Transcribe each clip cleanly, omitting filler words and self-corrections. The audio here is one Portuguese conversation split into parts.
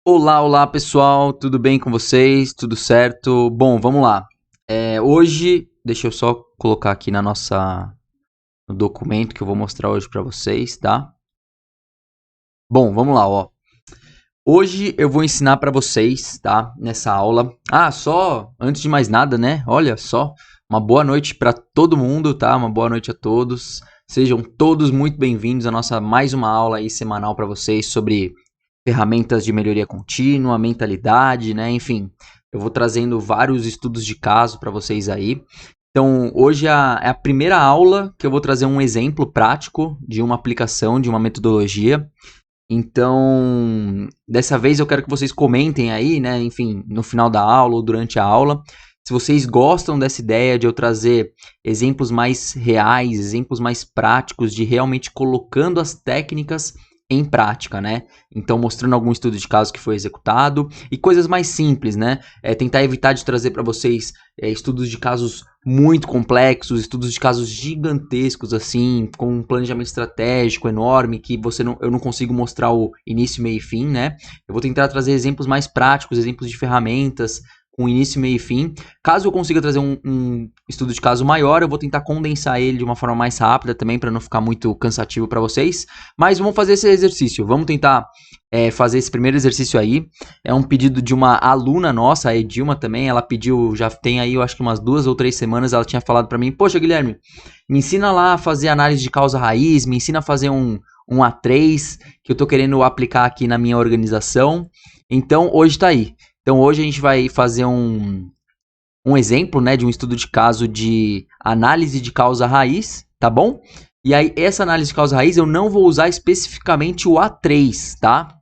Olá, olá pessoal, tudo bem com vocês? Tudo certo? Bom, vamos lá. Hoje, deixa eu só colocar aqui no documento que eu vou mostrar hoje para vocês, tá? Bom, vamos lá, ó. Hoje eu vou ensinar para vocês, tá? Nessa aula. Só antes de mais nada, né? Olha só, uma boa noite para todo mundo, tá? Uma boa noite a todos. Sejam todos muito bem-vindos à nossa mais uma aula aí semanal para vocês sobre ferramentas de melhoria contínua, mentalidade, né? Enfim, eu vou trazendo vários estudos de caso para vocês aí. Então, hoje é a primeira aula que eu vou trazer um exemplo prático de uma aplicação, de uma metodologia. Então, dessa vez eu quero que vocês comentem aí, né? Enfim, no final da aula ou durante a aula, se vocês gostam dessa ideia de eu trazer exemplos mais reais, exemplos mais práticos, de realmente colocando as técnicas em prática, né? Então, mostrando algum estudo de caso que foi executado e coisas mais simples, né? Tentar evitar de trazer para vocês estudos de casos muito complexos, estudos de casos gigantescos, assim, com um planejamento estratégico enorme, que eu não consigo mostrar o início, meio e fim, né? Eu vou tentar trazer exemplos mais práticos, exemplos de ferramentas, com início, meio e fim. Caso eu consiga trazer um estudo de caso maior, eu vou tentar condensar ele de uma forma mais rápida também, para não ficar muito cansativo para vocês. Mas vamos fazer esse exercício. Vamos tentar fazer esse primeiro exercício aí. É um pedido de uma aluna nossa, a Edilma também. Ela pediu, já tem aí, eu acho que umas 2 ou 3 semanas, ela tinha falado para mim: poxa, Guilherme, me ensina lá a fazer análise de causa raiz, me ensina a fazer um A3, que eu tô querendo aplicar aqui na minha organização. Então, hoje tá aí. Então, hoje a gente vai fazer um exemplo, né, de um estudo de caso de análise de causa raiz, tá bom? E aí, essa análise de causa raiz eu não vou usar especificamente o A3, tá?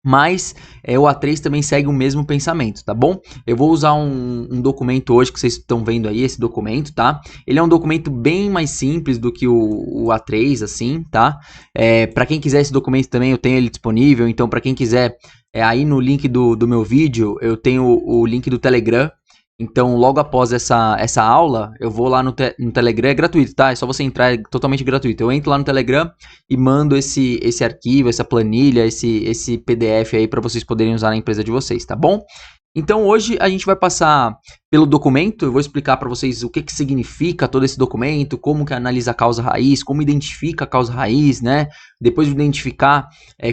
Mas o A3 também segue o mesmo pensamento, tá bom? Eu vou usar um documento hoje que vocês estão vendo aí, esse documento, tá? Ele é um documento bem mais simples do que o A3, assim, tá? Para quem quiser esse documento também, eu tenho ele disponível. Então, para quem quiser, aí no link do meu vídeo, eu tenho o link do Telegram. Então, logo após essa aula, eu vou lá no Telegram, é gratuito, tá? É só você entrar, é totalmente gratuito. Eu entro lá no Telegram e mando esse arquivo, essa planilha, esse PDF aí para vocês poderem usar na empresa de vocês, tá bom? Então, hoje a gente vai passar pelo documento. Eu vou explicar para vocês o que significa todo esse documento, como que analisa a causa raiz, como identifica a causa raiz, né? Depois de identificar,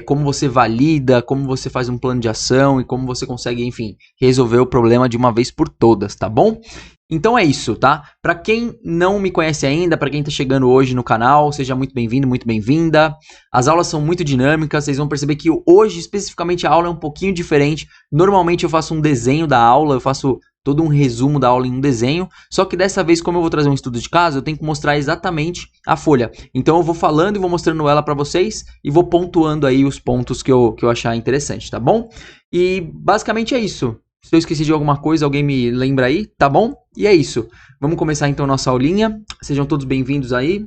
como você valida, como você faz um plano de ação e como você consegue, enfim, resolver o problema de uma vez por todas, tá bom? Então é isso, tá? Para quem não me conhece ainda, para quem tá chegando hoje no canal, seja muito bem-vindo, muito bem-vinda. As aulas são muito dinâmicas, vocês vão perceber que hoje, especificamente, a aula é um pouquinho diferente. Normalmente eu faço um desenho da aula, eu faço todo um resumo da aula em um desenho, só que dessa vez, como eu vou trazer um estudo de caso, eu tenho que mostrar exatamente a folha. Então eu vou falando e vou mostrando ela para vocês e vou pontuando aí os pontos que eu achar interessante, tá bom? E basicamente é isso. Se eu esqueci de alguma coisa, alguém me lembra aí, tá bom? E é isso. Vamos começar então nossa aulinha. Sejam todos bem-vindos aí.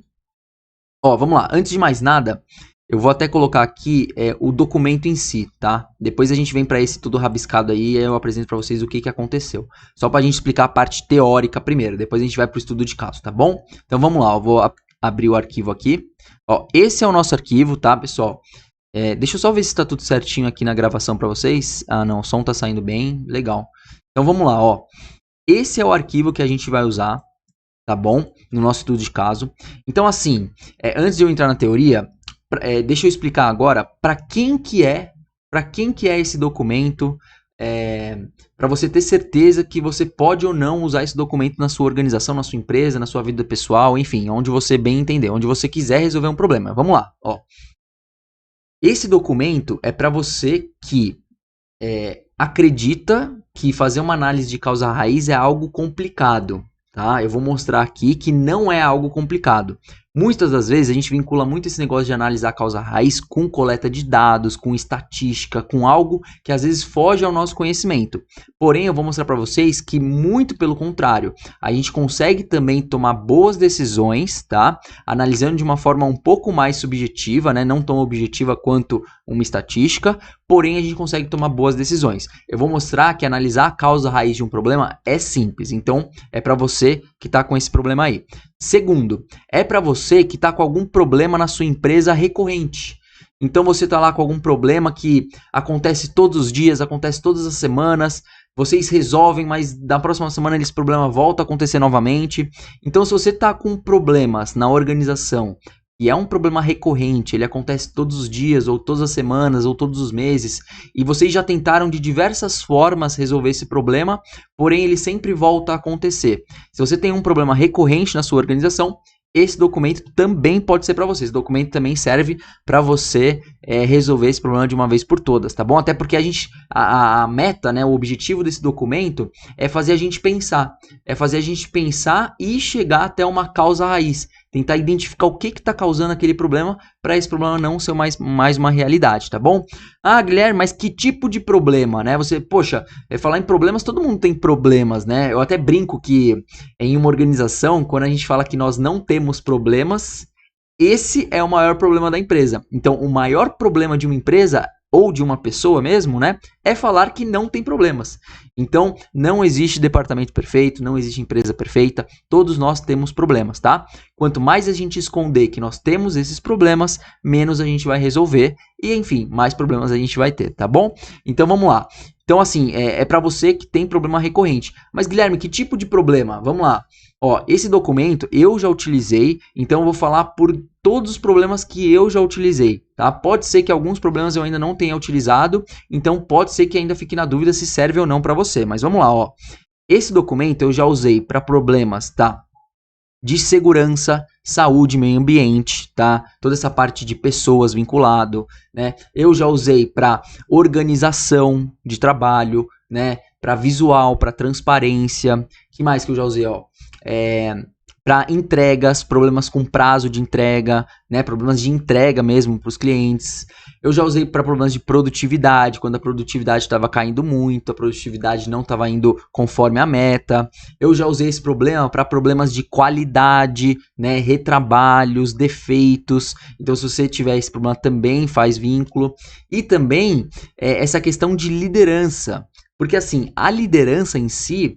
Ó, vamos lá. Antes de mais nada, eu vou até colocar aqui o documento em si, tá? Depois a gente vem para esse tudo rabiscado aí e eu apresento para vocês o que aconteceu. Só para a gente explicar a parte teórica primeiro, depois a gente vai para o estudo de caso, tá bom? Então vamos lá, eu vou abrir o arquivo aqui. Ó, esse é o nosso arquivo, tá, pessoal? Deixa eu só ver se está tudo certinho aqui na gravação para vocês. Ah, não, o som tá saindo bem, legal. Então vamos lá, ó. Esse é o arquivo que a gente vai usar, tá bom? No nosso estudo de caso. Então assim, antes de eu entrar na teoria, deixa eu explicar agora para quem que é esse documento, para você ter certeza que você pode ou não usar esse documento na sua organização, na sua empresa, na sua vida pessoal, enfim, onde você bem entender, onde você quiser resolver um problema. Vamos lá, ó. Esse documento é para você que acredita que fazer uma análise de causa raiz é algo complicado, tá? Eu vou mostrar aqui que não é algo complicado. Muitas das vezes a gente vincula muito esse negócio de analisar a causa raiz com coleta de dados, com estatística, com algo que às vezes foge ao nosso conhecimento. Porém, eu vou mostrar para vocês que muito pelo contrário, a gente consegue também tomar boas decisões, tá? Analisando de uma forma um pouco mais subjetiva, né? Não tão objetiva quanto uma estatística, porém a gente consegue tomar boas decisões. Eu vou mostrar que analisar a causa raiz de um problema é simples, então é para você que está com esse problema aí. Segundo, é para você que está com algum problema na sua empresa recorrente. Então você tá lá com algum problema que acontece todos os dias, acontece todas as semanas, vocês resolvem, mas na próxima semana esse problema volta a acontecer novamente. Então se você tá com problemas na organização, e é um problema recorrente, ele acontece todos os dias, ou todas as semanas, ou todos os meses, e vocês já tentaram de diversas formas resolver esse problema, porém ele sempre volta a acontecer. Se você tem um problema recorrente na sua organização, esse documento também pode ser para você. Esse documento também serve para você resolver esse problema de uma vez por todas, tá bom? Até porque a meta, né, o objetivo desse documento é fazer a gente pensar. É fazer a gente pensar e chegar até uma causa raiz. Tentar identificar o que está causando aquele problema para esse problema não ser mais uma realidade, tá bom? Ah, Guilherme, mas que tipo de problema, né? Você, poxa, falar em problemas, todo mundo tem problemas, né? Eu até brinco que em uma organização, quando a gente fala que nós não temos problemas, esse é o maior problema da empresa. Então, o maior problema de uma empresa ou de uma pessoa mesmo, né, é falar que não tem problemas. Então, não existe departamento perfeito, não existe empresa perfeita, todos nós temos problemas, tá? Quanto mais a gente esconder que nós temos esses problemas, menos a gente vai resolver e, enfim, mais problemas a gente vai ter, tá bom? Então, vamos lá. Então, assim, é para você que tem problema recorrente. Mas, Guilherme, que tipo de problema? Vamos lá. Ó, esse documento eu já utilizei, então eu vou falar por todos os problemas que eu já utilizei, tá? Pode ser que alguns problemas eu ainda não tenha utilizado, então pode ser que ainda fique na dúvida se serve ou não para você. Mas vamos lá, ó. Esse documento eu já usei para problemas, tá? De segurança, saúde, meio ambiente, tá? Toda essa parte de pessoas vinculado, né? Eu já usei para organização de trabalho, né? Para visual, para transparência. Que mais que eu já usei, ó? Para entregas, problemas com prazo de entrega, né? Problemas de entrega mesmo para os clientes. Eu já usei para problemas de produtividade, quando a produtividade estava caindo muito, a produtividade não estava indo conforme a meta. Eu já usei esse problema para problemas de qualidade, né? Retrabalhos, defeitos. Então, se você tiver esse problema, também faz vínculo. E também essa questão de liderança. Porque assim, a liderança em si,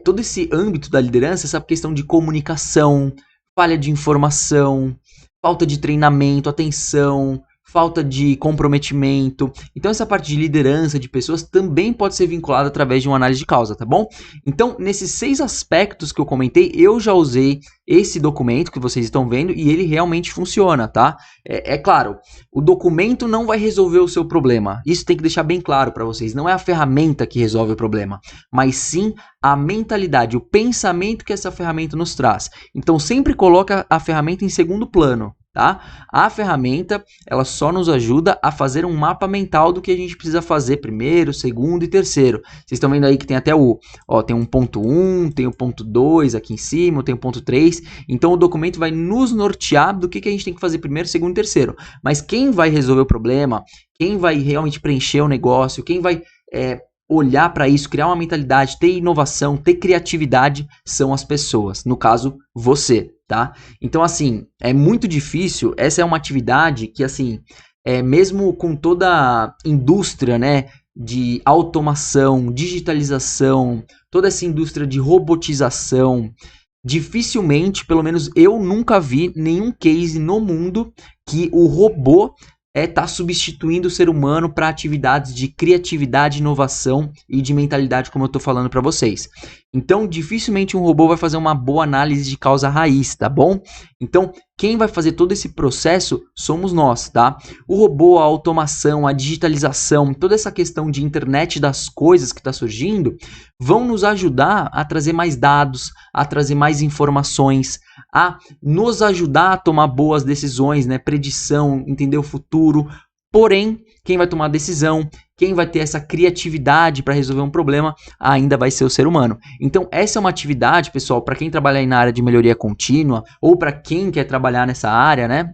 todo esse âmbito da liderança, essa questão de comunicação, falha de informação, falta de treinamento, atenção, falta de comprometimento. Então essa parte de liderança de pessoas também pode ser vinculada através de uma análise de causa, tá bom? Então nesses 6 aspectos que eu comentei, eu já usei esse documento que vocês estão vendo e ele realmente funciona, tá? É claro, o documento não vai resolver o seu problema. Isso tem que deixar bem claro para vocês. Não é a ferramenta que resolve o problema, mas sim a mentalidade, o pensamento que essa ferramenta nos traz. Então sempre coloca a ferramenta em segundo plano. Tá? A ferramenta, ela só nos ajuda a fazer um mapa mental do que a gente precisa fazer primeiro, segundo e terceiro. Vocês estão vendo aí que tem até tem um ponto 1, tem o ponto 2 aqui em cima, tem o ponto 3. Então o documento vai nos nortear do que a gente tem que fazer primeiro, segundo e terceiro. Mas quem vai resolver o problema, quem vai realmente preencher o negócio, quem vai olhar para isso, criar uma mentalidade, ter inovação, ter criatividade, são as pessoas. No caso, você, tá? Então, assim, é muito difícil. Essa é uma atividade que, assim, mesmo com toda a indústria, né, de automação, digitalização, toda essa indústria de robotização, dificilmente, pelo menos eu nunca vi nenhum case no mundo que o robô tá substituindo o ser humano para atividades de criatividade, inovação e de mentalidade, como eu estou falando para vocês. Então, dificilmente um robô vai fazer uma boa análise de causa raiz, tá bom? Então, quem vai fazer todo esse processo somos nós, tá? O robô, a automação, a digitalização, toda essa questão de internet das coisas que está surgindo, vão nos ajudar a trazer mais dados, a trazer mais informações, a nos ajudar a tomar boas decisões, né? Predição, entender o futuro. Porém, quem vai tomar a decisão, quem vai ter essa criatividade para resolver um problema, ainda vai ser o ser humano. Então, essa é uma atividade, pessoal, para quem trabalha aí na área de melhoria contínua, ou para quem quer trabalhar nessa área, né?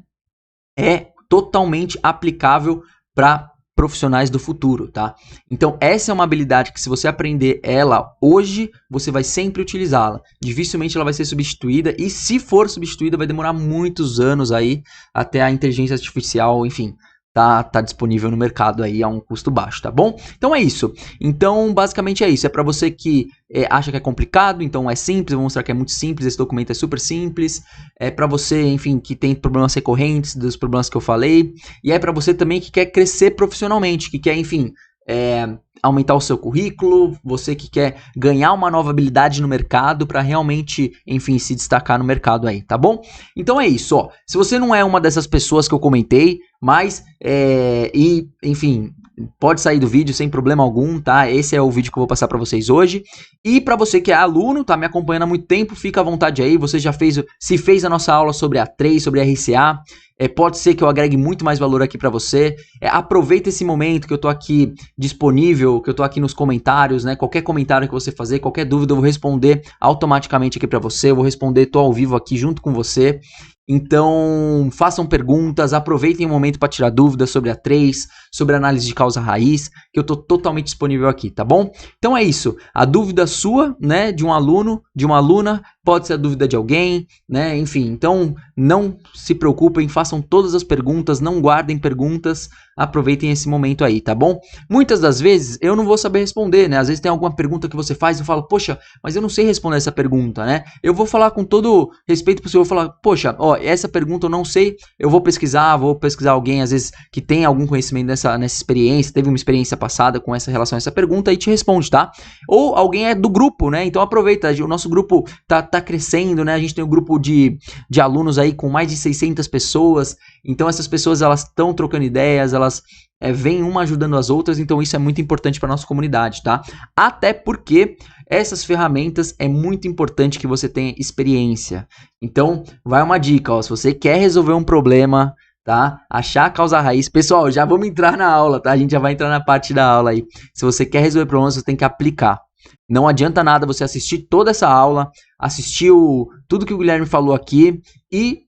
É totalmente aplicável para profissionais do futuro, tá? Então, essa é uma habilidade que, se você aprender ela hoje, você vai sempre utilizá-la. Dificilmente ela vai ser substituída, e se for substituída, vai demorar muitos anos aí até a inteligência artificial, enfim, tá disponível no mercado aí a um custo baixo, tá bom? Então é isso. Então, basicamente é isso. É para você que acha que é complicado, então é simples, eu vou mostrar que é muito simples, esse documento é super simples. É para você, enfim, que tem problemas recorrentes, dos problemas que eu falei. E é para você também que quer crescer profissionalmente, que quer, enfim, aumentar o seu currículo, você que quer ganhar uma nova habilidade no mercado para realmente, enfim, se destacar no mercado aí, tá bom? Então é isso, ó. Se você não é uma dessas pessoas que eu comentei, mas, enfim, pode sair do vídeo sem problema algum, tá? Esse é o vídeo que eu vou passar para vocês hoje. E para você que é aluno, tá me acompanhando há muito tempo, fica à vontade aí. Você já fez a nossa aula sobre A3, sobre RCA. Pode ser que eu agregue muito mais valor aqui para você. Aproveita esse momento que eu tô aqui disponível, que eu tô aqui nos comentários, né? Qualquer comentário que você fazer, qualquer dúvida, eu vou responder automaticamente aqui para você. Eu vou responder, tô ao vivo aqui junto com você. Então, façam perguntas, aproveitem o momento para tirar dúvidas sobre a A3, sobre a análise de causa raiz, que eu tô totalmente disponível aqui, tá bom? Então é isso, a dúvida sua, né, de um aluno, de uma aluna, pode ser a dúvida de alguém, né, enfim, então não se preocupem, façam todas as perguntas, não guardem perguntas, aproveitem esse momento aí, tá bom? Muitas das vezes eu não vou saber responder, né, às vezes tem alguma pergunta que você faz e eu falo, poxa, mas eu não sei responder essa pergunta, né, eu vou falar com todo respeito possível, eu vou falar, poxa, ó, essa pergunta eu não sei, eu vou pesquisar alguém, às vezes, que tem algum conhecimento nessa experiência, teve uma experiência passada com essa relação a essa pergunta e te responde, tá? Ou alguém é do grupo, né? Então aproveita, o nosso grupo tá crescendo, né? A gente tem um grupo de alunos aí com mais de 600 pessoas, então essas pessoas, elas estão trocando ideias, elas vêm uma ajudando as outras, então isso é muito importante para nossa comunidade, tá? Até porque essas ferramentas é muito importante que você tenha experiência. Então, vai uma dica, ó, se você quer resolver um problema, tá? Achar a causa raiz. Pessoal, já vamos entrar na aula, tá? A gente já vai entrar na parte da aula aí. Se você quer resolver problemas, você tem que aplicar. Não adianta nada você assistir toda essa aula, assistir tudo que o Guilherme falou aqui e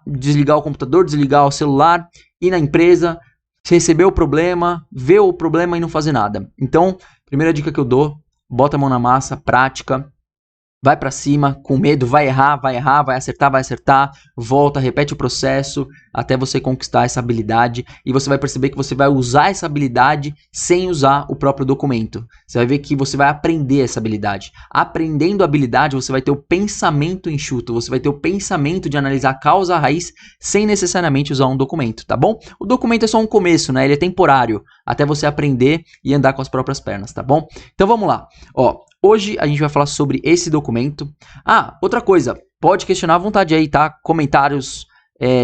desligar o computador, desligar o celular, ir na empresa, receber o problema, ver o problema e não fazer nada. Então, primeira dica que eu dou, bota a mão na massa, prática, vai pra cima, com medo, vai errar, vai acertar, volta, repete o processo até você conquistar essa habilidade e você vai perceber que você vai usar essa habilidade sem usar o próprio documento. Você vai ver que você vai aprender essa habilidade. Aprendendo a habilidade, você vai ter o pensamento enxuto, você vai ter o pensamento de analisar a causa raiz sem necessariamente usar um documento, tá bom? O documento é só um começo, né? Ele é temporário, até você aprender e andar com as próprias pernas, tá bom? Então vamos lá, ó. Hoje a gente vai falar sobre esse documento. Ah, outra coisa, pode questionar à vontade aí, tá? Comentários,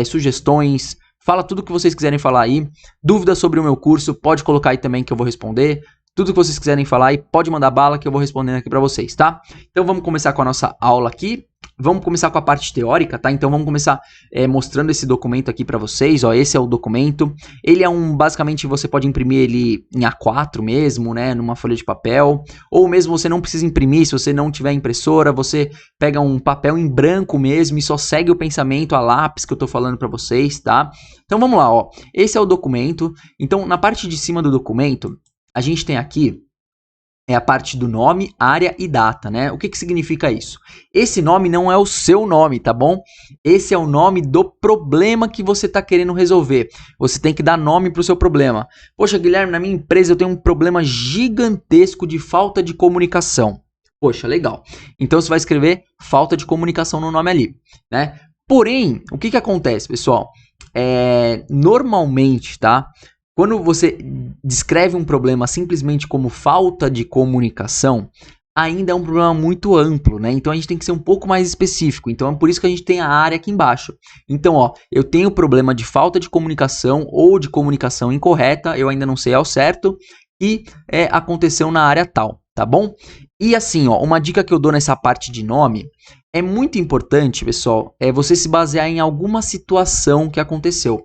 sugestões, fala tudo que vocês quiserem falar aí. Dúvidas sobre o meu curso, pode colocar aí também que eu vou responder. Tudo que vocês quiserem falar aí, pode mandar bala que eu vou respondendo aqui pra vocês, tá? Então vamos começar com a nossa aula aqui. Vamos começar com a parte teórica, tá? Então vamos começar mostrando esse documento aqui para vocês, ó, esse é o documento. Ele é basicamente você pode imprimir ele em A4 mesmo, né, numa folha de papel, ou mesmo você não precisa imprimir, se você não tiver impressora, você pega um papel em branco mesmo e só segue o pensamento a lápis que eu tô falando para vocês, tá? Então vamos lá, ó, esse é o documento. Então na parte de cima do documento, a gente tem aqui a parte do nome, área e data, né? O que significa isso? Esse nome não é o seu nome, tá bom? Esse é o nome do problema que você está querendo resolver. Você tem que dar nome para o seu problema. Poxa, Guilherme, na minha empresa eu tenho um problema gigantesco de falta de comunicação. Poxa, legal. Então você vai escrever falta de comunicação no nome ali, né? Porém, o que acontece, pessoal? Normalmente, tá? Quando você descreve um problema simplesmente como falta de comunicação, ainda é um problema muito amplo, né? Então a gente tem que ser um pouco mais específico. Então é por isso que a gente tem a área aqui embaixo. Então, ó, eu tenho problema de falta de comunicação ou de comunicação incorreta, eu ainda não sei ao certo, e aconteceu na área tal, tá bom? E assim, ó, uma dica que eu dou nessa parte de nome, é muito importante, pessoal, você se basear em alguma situação que aconteceu.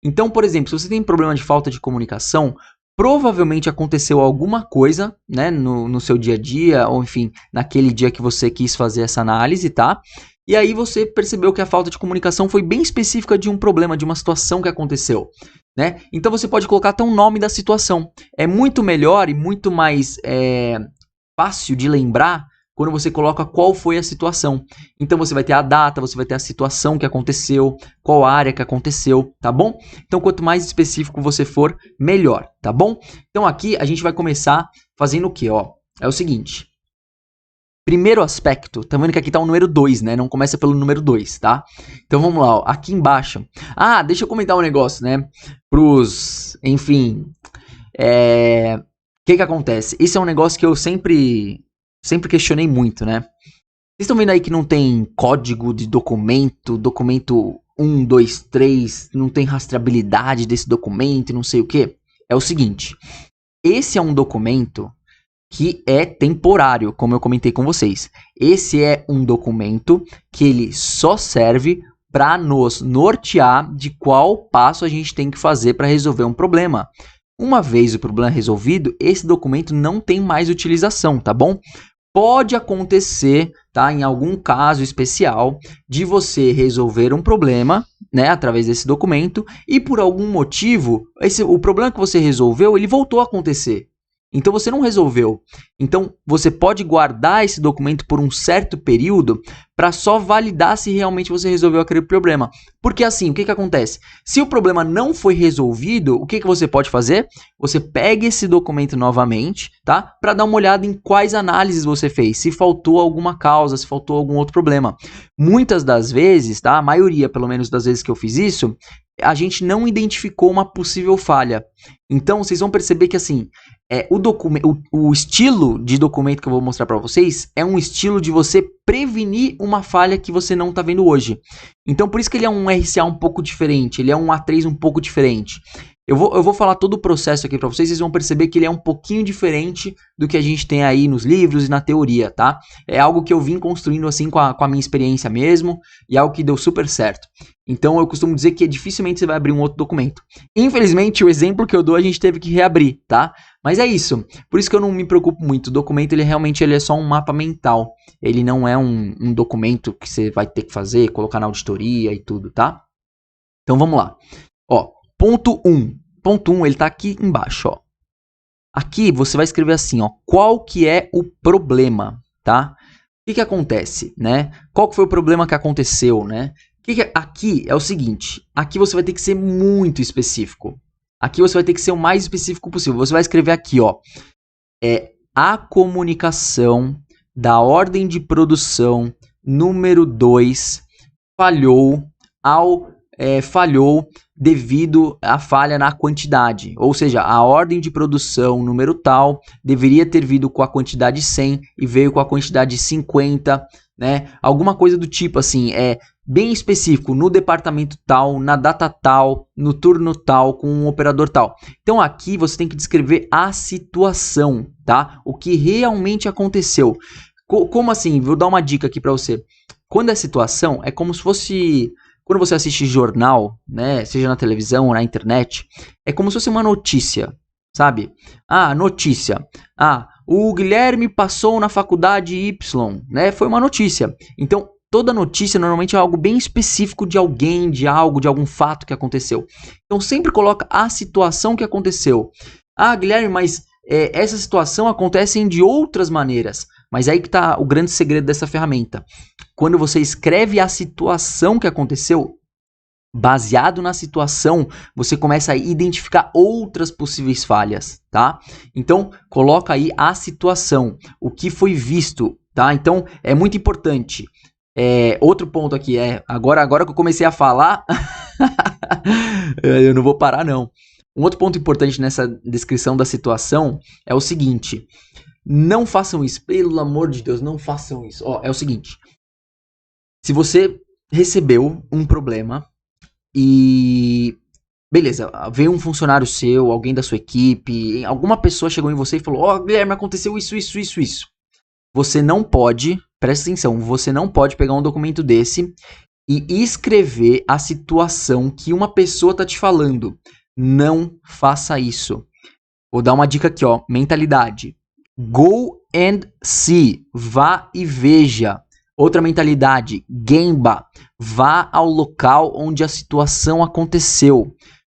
Então, por exemplo, se você tem problema de falta de comunicação, provavelmente aconteceu alguma coisa, né, no seu dia a dia, ou enfim, naquele dia que você quis fazer essa análise, tá? E aí você percebeu que a falta de comunicação foi bem específica de um problema, de uma situação que aconteceu, né? Então você pode colocar até o nome da situação. É muito melhor e muito mais fácil de lembrar quando você coloca qual foi a situação. Então você vai ter a data, você vai ter a situação que aconteceu, qual área que aconteceu, tá bom? Então quanto mais específico você for, melhor, tá bom? Então aqui a gente vai começar fazendo o quê, ó? É o seguinte. Primeiro aspecto, tá vendo que aqui tá o número 2, né? Não começa pelo número 2, tá? Então vamos lá, ó. Aqui embaixo. Ah, deixa eu comentar um negócio, né? Enfim, o que acontece? Isso é um negócio que eu sempre questionei muito, né? Vocês estão vendo aí que não tem código de documento 1, 2, 3, não tem rastreabilidade desse documento e não sei o que? É o seguinte, esse é um documento que é temporário, como eu comentei com vocês. Esse é um documento que ele só serve para nos nortear de qual passo a gente tem que fazer para resolver um problema. Uma vez o problema resolvido, esse documento não tem mais utilização, tá bom? Pode acontecer, tá, em algum caso especial, de você resolver um problema, né, através desse documento, e por algum motivo, o problema que você resolveu, ele voltou a acontecer. Então você não resolveu. Então você pode guardar esse documento por um certo período para só validar se realmente você resolveu aquele problema. Porque assim, o que acontece? Se o problema não foi resolvido, o que você pode fazer? Você pega esse documento novamente, tá? Para dar uma olhada em quais análises você fez, se faltou alguma causa, se faltou algum outro problema. Muitas das vezes, tá? A maioria, pelo menos das vezes que eu fiz isso, a gente não identificou uma possível falha. Então vocês vão perceber que assim, o estilo de documento que eu vou mostrar para vocês é um estilo de você prevenir uma falha que você não está vendo hoje. Então, por isso que ele é um RCA um pouco diferente, ele é um A3 um pouco diferente. Eu vou falar todo o processo aqui para vocês vão perceber que ele é um pouquinho diferente do que a gente tem aí nos livros e na teoria, tá? É algo que eu vim construindo assim com a minha experiência mesmo e algo que deu super certo. Então eu costumo dizer que dificilmente você vai abrir um outro documento. Infelizmente, o exemplo que eu dou a gente teve que reabrir, tá? Mas é isso. Por isso que eu não me preocupo muito. O documento ele é só um mapa mental. Ele não é um documento que você vai ter que fazer, colocar na auditoria e tudo, tá? Então vamos lá. Ó, ponto 1. Ponto 1, ele tá aqui embaixo, ó. Aqui você vai escrever assim, ó. Qual que é o problema, tá? O que acontece, né? Qual que foi o problema que aconteceu, né? Aqui é o seguinte. Aqui você vai ter que ser muito específico. Aqui você vai ter que ser o mais específico possível. Você vai escrever aqui, ó. A comunicação da ordem de produção número 2 falhou devido à falha na quantidade. Ou seja, a ordem de produção número tal deveria ter vindo com a quantidade 100 e veio com a quantidade 50, né? Alguma coisa do tipo assim, bem específico, no departamento tal, na data tal, no turno tal, com um operador tal. Então aqui você tem que descrever a situação, tá? O que realmente aconteceu. Como assim? Vou dar uma dica aqui para você. Quando é situação, é como se fosse... Quando você assiste jornal, né, seja na televisão ou na internet, é como se fosse uma notícia, sabe? Ah, notícia. Ah, o Guilherme passou na faculdade Y, né? Foi uma notícia. Então, toda notícia normalmente é algo bem específico de alguém, de algo, de algum fato que aconteceu. Então, sempre coloca a situação que aconteceu. Ah, Guilherme, mas essa situação acontece de outras maneiras. Mas aí que está o grande segredo dessa ferramenta. Quando você escreve a situação que aconteceu, baseado na situação, você começa a identificar outras possíveis falhas, tá? Então, coloca aí a situação, o que foi visto, tá? Então, é muito importante. Outro ponto aqui agora que eu comecei a falar, eu não vou parar não. Um outro ponto importante nessa descrição da situação é o seguinte: não façam isso, pelo amor de Deus, não façam isso. Ó, é o seguinte, se você recebeu um problema e beleza, veio um funcionário seu, alguém da sua equipe, alguma pessoa chegou em você e falou: ó, Guilherme, aconteceu isso. Você não pode, presta atenção, você não pode pegar um documento desse e escrever a situação que uma pessoa tá te falando. Não faça isso. Vou dar uma dica aqui, ó, mentalidade. Go and see, vá e veja. Outra mentalidade, Gemba, vá ao local onde a situação aconteceu.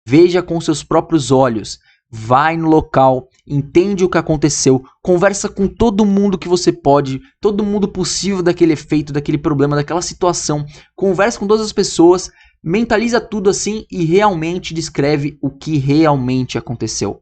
Veja com seus próprios olhos. vai no local, entende o que aconteceu, conversa com todo mundo que você pode, todo mundo possível daquele efeito, daquele problema, daquela situação, conversa com todas as pessoas, mentaliza tudo assim e realmente descreve o que realmente aconteceu.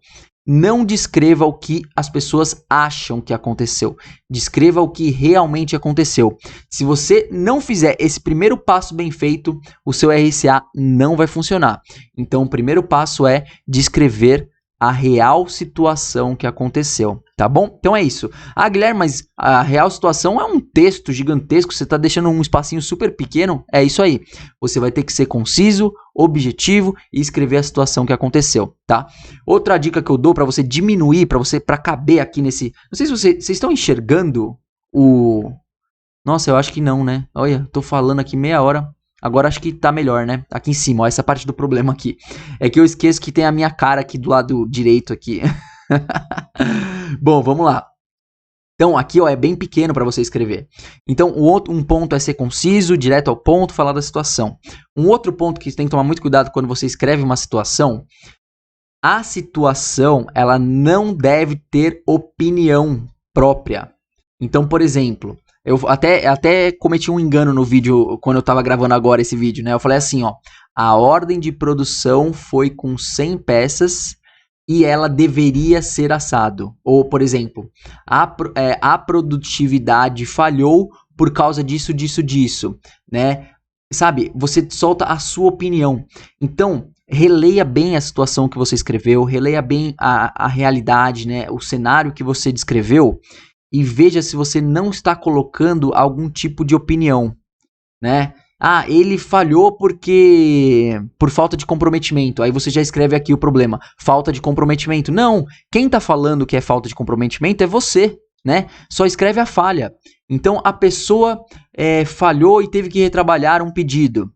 Não descreva o que as pessoas acham que aconteceu. Descreva o que realmente aconteceu. Se você não fizer esse primeiro passo bem feito, o seu RCA não vai funcionar. Então, o primeiro passo é descrever a real situação que aconteceu, tá bom? Então é isso. Ah, Guilherme, mas a real situação é um texto gigantesco, você está deixando um espacinho super pequeno? É isso aí. Você vai ter que ser conciso, objetivo e escrever a situação que aconteceu, tá? Outra dica que eu dou para você diminuir, para caber aqui nesse... Não sei se vocês estão enxergando o... Nossa, eu acho que não, né? Olha, tô falando aqui meia hora. Agora acho que tá melhor, né? Aqui em cima, ó, essa parte do problema aqui. É que eu esqueço que tem a minha cara aqui do lado direito aqui. Bom, vamos lá. Então, aqui ó, é bem pequeno para você escrever. Então, um ponto é ser conciso, direto ao ponto, falar da situação. Um outro ponto que você tem que tomar muito cuidado quando você escreve uma situação, a situação, ela não deve ter opinião própria. Então, por exemplo... Eu até cometi um engano no vídeo, quando eu tava gravando agora esse vídeo, né? Eu falei assim, ó, a ordem de produção foi com 100 peças e ela deveria ser assado. Ou, por exemplo, a produtividade falhou por causa disso, né? Sabe, você solta a sua opinião. Então, releia bem a situação que você escreveu, releia bem a realidade, né? O cenário que você descreveu. E veja se você não está colocando algum tipo de opinião, né? Ah, ele falhou por falta de comprometimento. Aí você já escreve aqui o problema, falta de comprometimento. Não, quem está falando que é falta de comprometimento é você, né? Só escreve a falha. Então a pessoa falhou e teve que retrabalhar um pedido.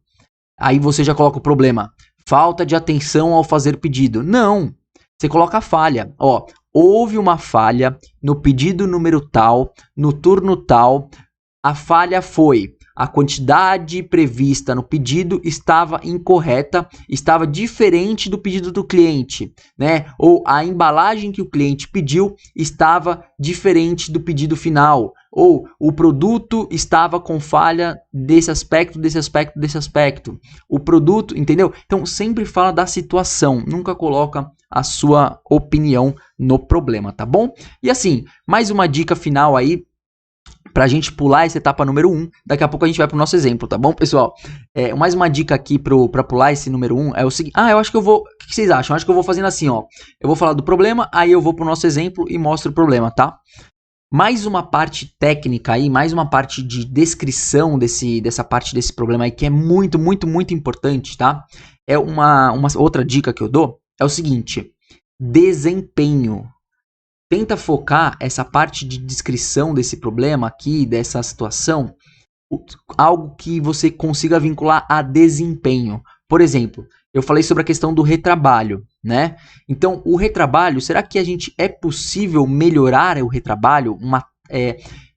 Aí você já coloca o problema, falta de atenção ao fazer pedido. Não, você coloca a falha, ó. Houve uma falha no pedido número tal, no turno tal. A falha foi: a quantidade prevista no pedido estava incorreta, estava diferente do pedido do cliente, né? Ou a embalagem que o cliente pediu estava diferente do pedido final. Ou o produto estava com falha desse aspecto. O produto, entendeu? Então sempre fala da situação, nunca coloca a sua opinião no problema, tá bom? E assim, mais uma dica final aí, pra gente pular essa etapa número 1, daqui a pouco a gente vai pro nosso exemplo, tá bom, pessoal? Mais uma dica aqui pra pular esse número 1 é o seguinte, eu acho que eu vou, o que vocês acham? Eu acho que eu vou fazendo assim, ó, eu vou falar do problema, aí eu vou pro nosso exemplo e mostro o problema, tá? Mais uma parte técnica aí, mais uma parte de descrição dessa parte desse problema aí, que é muito, muito, muito importante, tá? É uma outra dica que eu dou, é o seguinte, desempenho. Tenta focar essa parte de descrição desse problema aqui, dessa situação, algo que você consiga vincular a desempenho. Por exemplo, eu falei sobre a questão do retrabalho, né? Então, o retrabalho, será que é possível melhorar o retrabalho?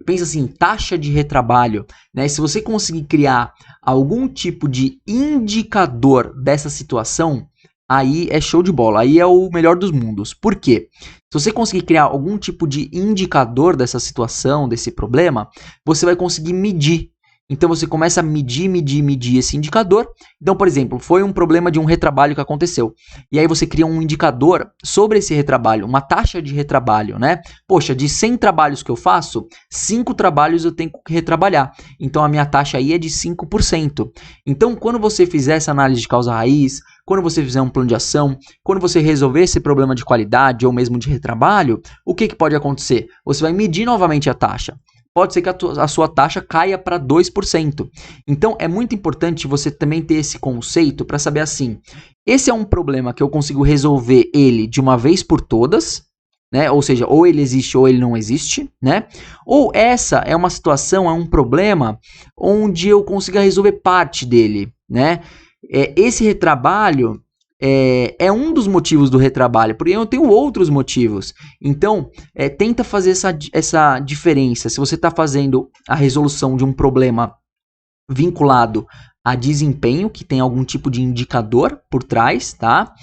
Pensa assim, taxa de retrabalho, né? Se você conseguir criar algum tipo de indicador dessa situação, aí é show de bola, aí é o melhor dos mundos. Por quê? Se você conseguir criar algum tipo de indicador dessa situação, desse problema, você vai conseguir medir. Então você começa a medir esse indicador. Então, por exemplo, foi um problema de um retrabalho que aconteceu. E aí você cria um indicador sobre esse retrabalho, uma taxa de retrabalho, né? Poxa, de 100 trabalhos que eu faço, 5 trabalhos eu tenho que retrabalhar. Então a minha taxa aí é de 5%. Então, quando você fizer essa análise de causa raiz, quando você fizer um plano de ação, quando você resolver esse problema de qualidade ou mesmo de retrabalho, o que pode acontecer? Você vai medir novamente a taxa. Pode ser que a sua taxa caia para 2%. Então, é muito importante você também ter esse conceito para saber assim, esse é um problema que eu consigo resolver ele de uma vez por todas, né? Ou seja, ou ele existe ou ele não existe, né? Ou essa é uma situação, é um problema onde eu consiga resolver parte dele, né? Esse retrabalho é um dos motivos do retrabalho, porque eu tenho outros motivos. Então, tenta fazer essa diferença. Se você está fazendo a resolução de um problema vinculado a desempenho, que tem algum tipo de indicador por trás, tá?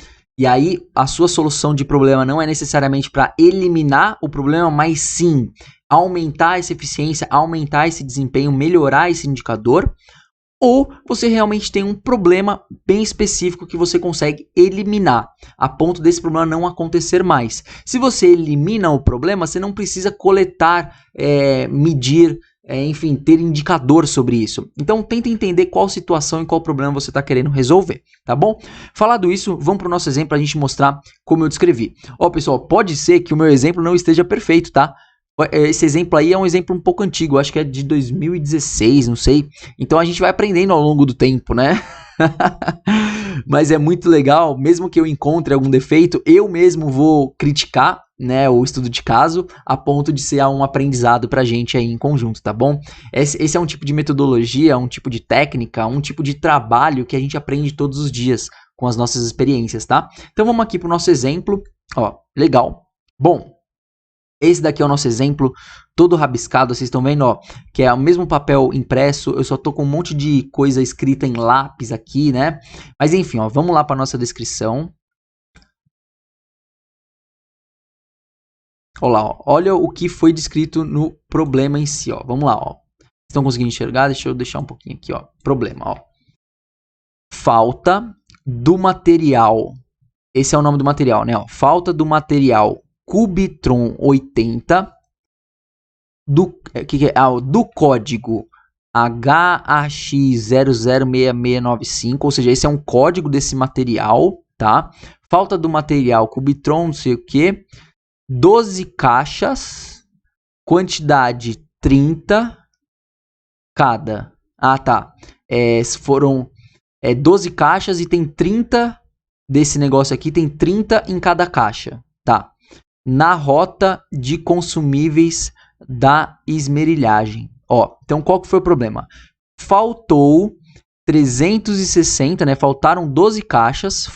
E aí, a sua solução de problema não é necessariamente para eliminar o problema, mas sim aumentar essa eficiência, aumentar esse desempenho, melhorar esse indicador, ou você realmente tem um problema bem específico que você consegue eliminar, a ponto desse problema não acontecer mais. Se você elimina o problema, você não precisa coletar, medir, enfim, ter indicador sobre isso. Então, tenta entender qual situação e qual problema você está querendo resolver, tá bom? Falado isso, vamos para o nosso exemplo para a gente mostrar como eu descrevi. Ó, pessoal, pode ser que o meu exemplo não esteja perfeito, tá? Esse exemplo aí é um exemplo um pouco antigo, acho que é de 2016, não sei. Então a gente vai aprendendo ao longo do tempo, né? Mas é muito legal, mesmo que eu encontre algum defeito, eu mesmo vou criticar, né, o estudo de caso, a ponto de ser um aprendizado pra gente aí em conjunto, tá bom? Esse é um tipo de metodologia, um tipo de técnica, um tipo de trabalho que a gente aprende todos os dias com as nossas experiências, tá? Então vamos aqui pro nosso exemplo, ó, legal. Bom, esse daqui é o nosso exemplo, todo rabiscado, vocês estão vendo, ó, que é o mesmo papel impresso, eu só tô com um monte de coisa escrita em lápis aqui, né? Mas enfim, ó, vamos lá para nossa descrição. Olha lá, ó, olha o que foi descrito no problema em si, ó. Vamos lá, ó. Estão conseguindo enxergar? Deixa eu deixar um pouquinho aqui, ó. Problema, ó. Falta do material. Esse é o nome do material, né? Ó. Falta do material Cubitron 80 do código HAX006695, ou seja, esse é um código desse material, tá? Falta do material Cubitron, não sei o que, 12 caixas, quantidade 30 cada. Ah, tá. Foram 12 caixas e tem 30 desse negócio aqui, tem 30 em cada caixa, tá? Na rota de consumíveis da esmerilhagem. Ó, então qual que foi o problema? Faltou 360, né? Faltaram 12 caixas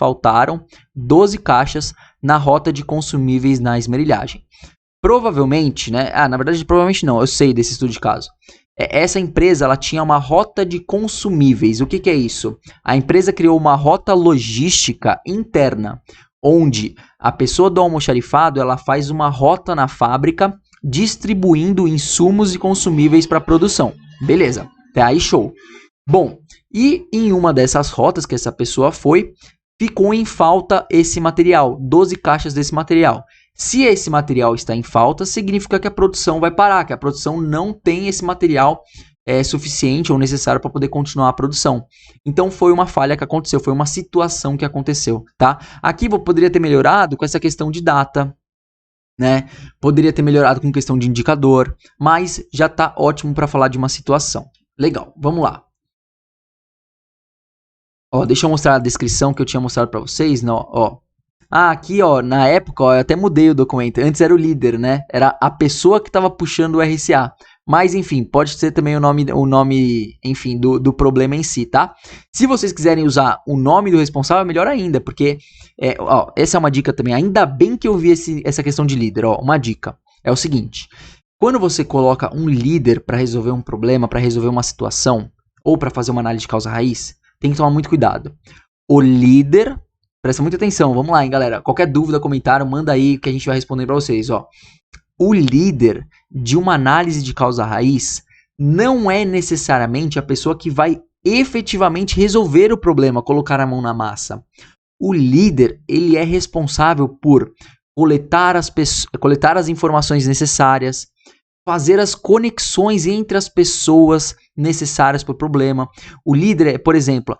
na rota de consumíveis na esmerilhagem. Provavelmente, né? Na verdade, provavelmente não, eu sei desse estudo de caso. Essa empresa, ela tinha uma rota de consumíveis. O que que é isso? A empresa criou uma rota logística interna, onde a pessoa do almoxarifado, ela faz uma rota na fábrica, distribuindo insumos e consumíveis para a produção. Beleza, até aí show. Bom, e em uma dessas rotas que essa pessoa foi, ficou em falta esse material, 12 caixas desse material. Se esse material está em falta, significa que a produção vai parar, que a produção não tem esse material suficiente ou necessário para poder continuar a produção. Então foi uma falha que aconteceu, foi uma situação que aconteceu, tá? Aqui poderia ter melhorado com essa questão de data, né? Poderia ter melhorado com questão de indicador, mas já tá ótimo para falar de uma situação. Legal, vamos lá. Ó, deixa eu mostrar a descrição que eu tinha mostrado para vocês, né? Ó. Aqui, ó, na época, ó, eu até mudei o documento. Antes era o líder, né? Era a pessoa que estava puxando o RCA. Mas, enfim, pode ser também o nome enfim, do problema em si, tá? Se vocês quiserem usar o nome do responsável, é melhor ainda, porque, ó, essa é uma dica também. Ainda bem que eu vi essa questão de líder, ó, uma dica. É o seguinte, quando você coloca um líder para resolver um problema, para resolver uma situação, ou para fazer uma análise de causa-raiz, tem que tomar muito cuidado. O líder, presta muita atenção, vamos lá, hein, galera. Qualquer dúvida, comentário, manda aí que a gente vai responder para vocês, ó. O líder de uma análise de causa-raiz não é necessariamente a pessoa que vai efetivamente resolver o problema, colocar a mão na massa. O líder, ele é responsável por coletar as informações necessárias, fazer as conexões entre as pessoas necessárias para o problema. O líder, por exemplo,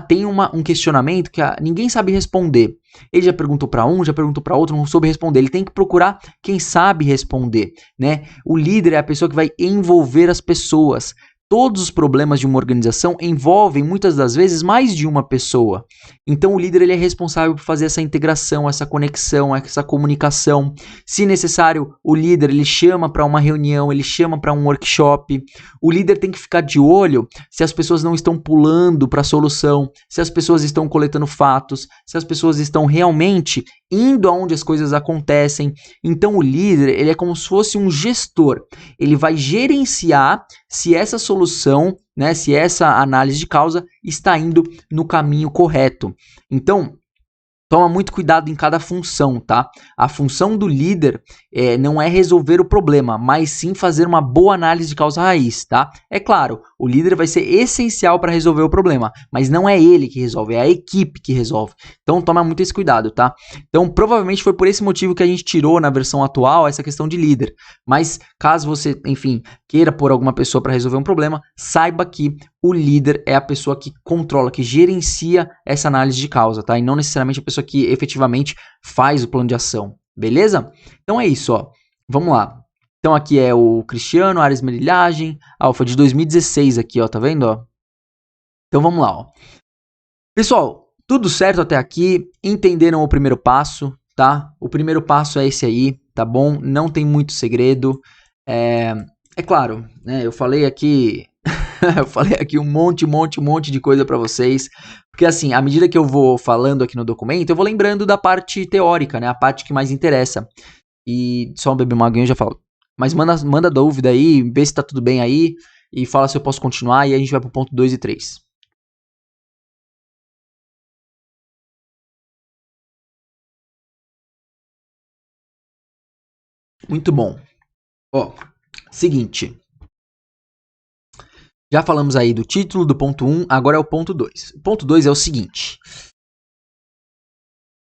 tem um questionamento que ninguém sabe responder. Ele já perguntou para um, já perguntou para outro, não soube responder. Ele tem que procurar quem sabe responder, né? O líder é a pessoa que vai envolver as pessoas. Todos os problemas de uma organização envolvem, muitas das vezes, mais de uma pessoa. Então, o líder ele é responsável por fazer essa integração, essa conexão, essa comunicação. Se necessário, o líder ele chama para uma reunião, ele chama para um workshop. O líder tem que ficar de olho se as pessoas não estão pulando para a solução, se as pessoas estão coletando fatos, se as pessoas estão realmente indo aonde as coisas acontecem. Então, o líder ele é como se fosse um gestor. Ele vai gerenciar se essa solução, né, se essa análise de causa está indo no caminho correto. Então, Toma muito cuidado em cada função, tá? A função do líder não é resolver o problema, mas sim fazer uma boa análise de causa raiz, tá? É claro, o líder vai ser essencial para resolver o problema, mas não é ele que resolve, é a equipe que resolve. Então toma muito esse cuidado, tá? Então provavelmente foi por esse motivo que a gente tirou na versão atual essa questão de líder. Mas caso você, enfim, queira pôr alguma pessoa para resolver um problema, saiba que o líder é a pessoa que controla, que gerencia essa análise de causa, tá? E não necessariamente a pessoa que efetivamente faz o plano de ação, beleza? Então é isso, ó. Vamos lá. Então aqui é o Cristiano, Ares Merilhagem. Foi de 2016 aqui, ó, tá vendo, ó? Então vamos lá, ó. Pessoal, tudo certo até aqui? Entenderam o primeiro passo, tá? O primeiro passo é esse aí, tá bom? Não tem muito segredo. É claro, né? Eu falei aqui eu falei aqui um monte de coisa pra vocês, porque assim, à medida que eu vou falando aqui no documento, eu vou lembrando da parte teórica, né, a parte que mais interessa. E só beber uma aguinha eu já falo. Mas manda dúvida aí, vê se tá tudo bem aí, e fala se eu posso continuar, e aí a gente vai pro ponto 2 e 3. Muito bom. Ó, seguinte, já falamos aí do título, do ponto 1, agora é o ponto 2. O ponto 2 é o seguinte.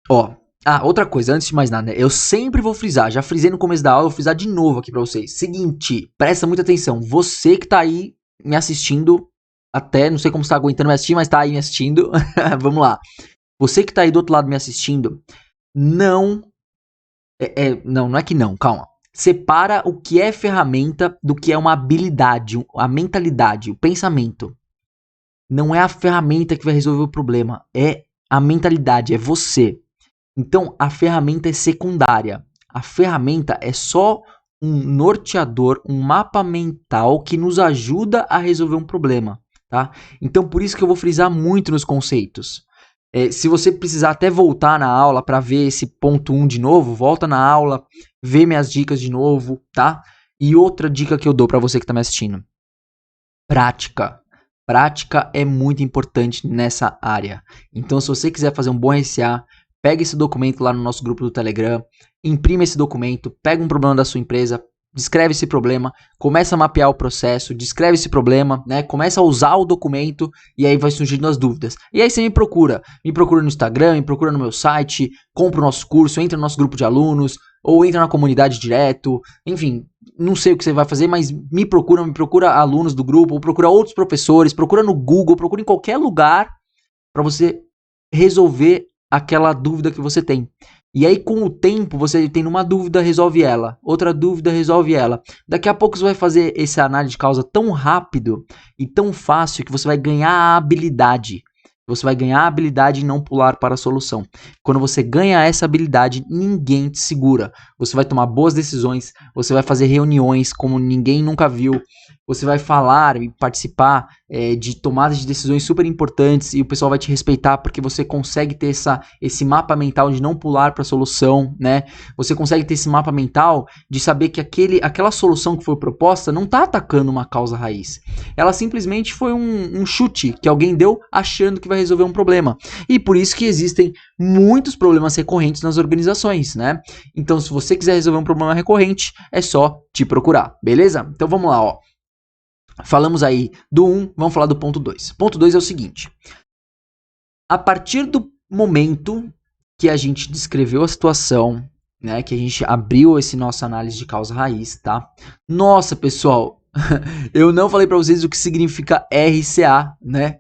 Ó, outra coisa, antes de mais nada, né, eu sempre vou frisar, já frisei no começo da aula, vou frisar de novo aqui pra vocês. Seguinte, presta muita atenção, você que tá aí me assistindo, até, não sei como você tá aguentando me assistir, mas tá aí me assistindo, vamos lá. Você que tá aí do outro lado me assistindo, não, não é que não, calma. Separa o que é ferramenta do que é uma habilidade, a mentalidade, o pensamento. Não é a ferramenta que vai resolver o problema, é a mentalidade, é você. Então, a ferramenta é secundária. A ferramenta é só um norteador, um mapa mental que nos ajuda a resolver um problema, tá? Então, por isso que eu vou frisar muito nos conceitos. Se você precisar até voltar na aula para ver esse ponto 1 de novo, volta na aula, vê minhas dicas de novo, tá? E outra dica que eu dou para você que está me assistindo. Prática. Prática é muito importante nessa área. Então, se você quiser fazer um bom RCA, pega esse documento lá no nosso grupo do Telegram, imprime esse documento, pega um problema da sua empresa, descreve esse problema, começa a mapear o processo, descreve esse problema, né? Começa a usar o documento e aí vai surgindo as dúvidas. E aí você me procura no Instagram, me procura no meu site, compra o nosso curso, entra no nosso grupo de alunos, ou entra na comunidade direto, enfim, não sei o que você vai fazer, mas me procura alunos do grupo, ou procura outros professores, procura no Google, procura em qualquer lugar para você resolver aquela dúvida que você tem. E aí, com o tempo, você tem uma dúvida, resolve ela. Outra dúvida, resolve ela. Daqui a pouco você vai fazer essa análise de causa tão rápido e tão fácil que você vai ganhar a habilidade. Você vai ganhar a habilidade em não pular para a solução. Quando você ganha essa habilidade, ninguém te segura. Você vai tomar boas decisões, você vai fazer reuniões como ninguém nunca viu, você vai falar e participar de tomadas de decisões super importantes e o pessoal vai te respeitar porque você consegue ter esse mapa mental de não pular para a solução, né? Você consegue ter esse mapa mental de saber que aquela solução que foi proposta não está atacando uma causa raiz. Ela simplesmente foi um chute que alguém deu achando que vai resolver um problema. E por isso que existem muitos problemas recorrentes nas organizações, né? Então, se você quiser resolver um problema recorrente, é só te procurar, beleza? Então vamos lá, ó. Falamos aí do 1, vamos falar do ponto 2. Ponto 2 é o seguinte. A partir do momento que a gente descreveu a situação, né, que a gente abriu esse nossa análise de causa raiz, tá? Nossa, pessoal, eu não falei para vocês o que significa RCA, né?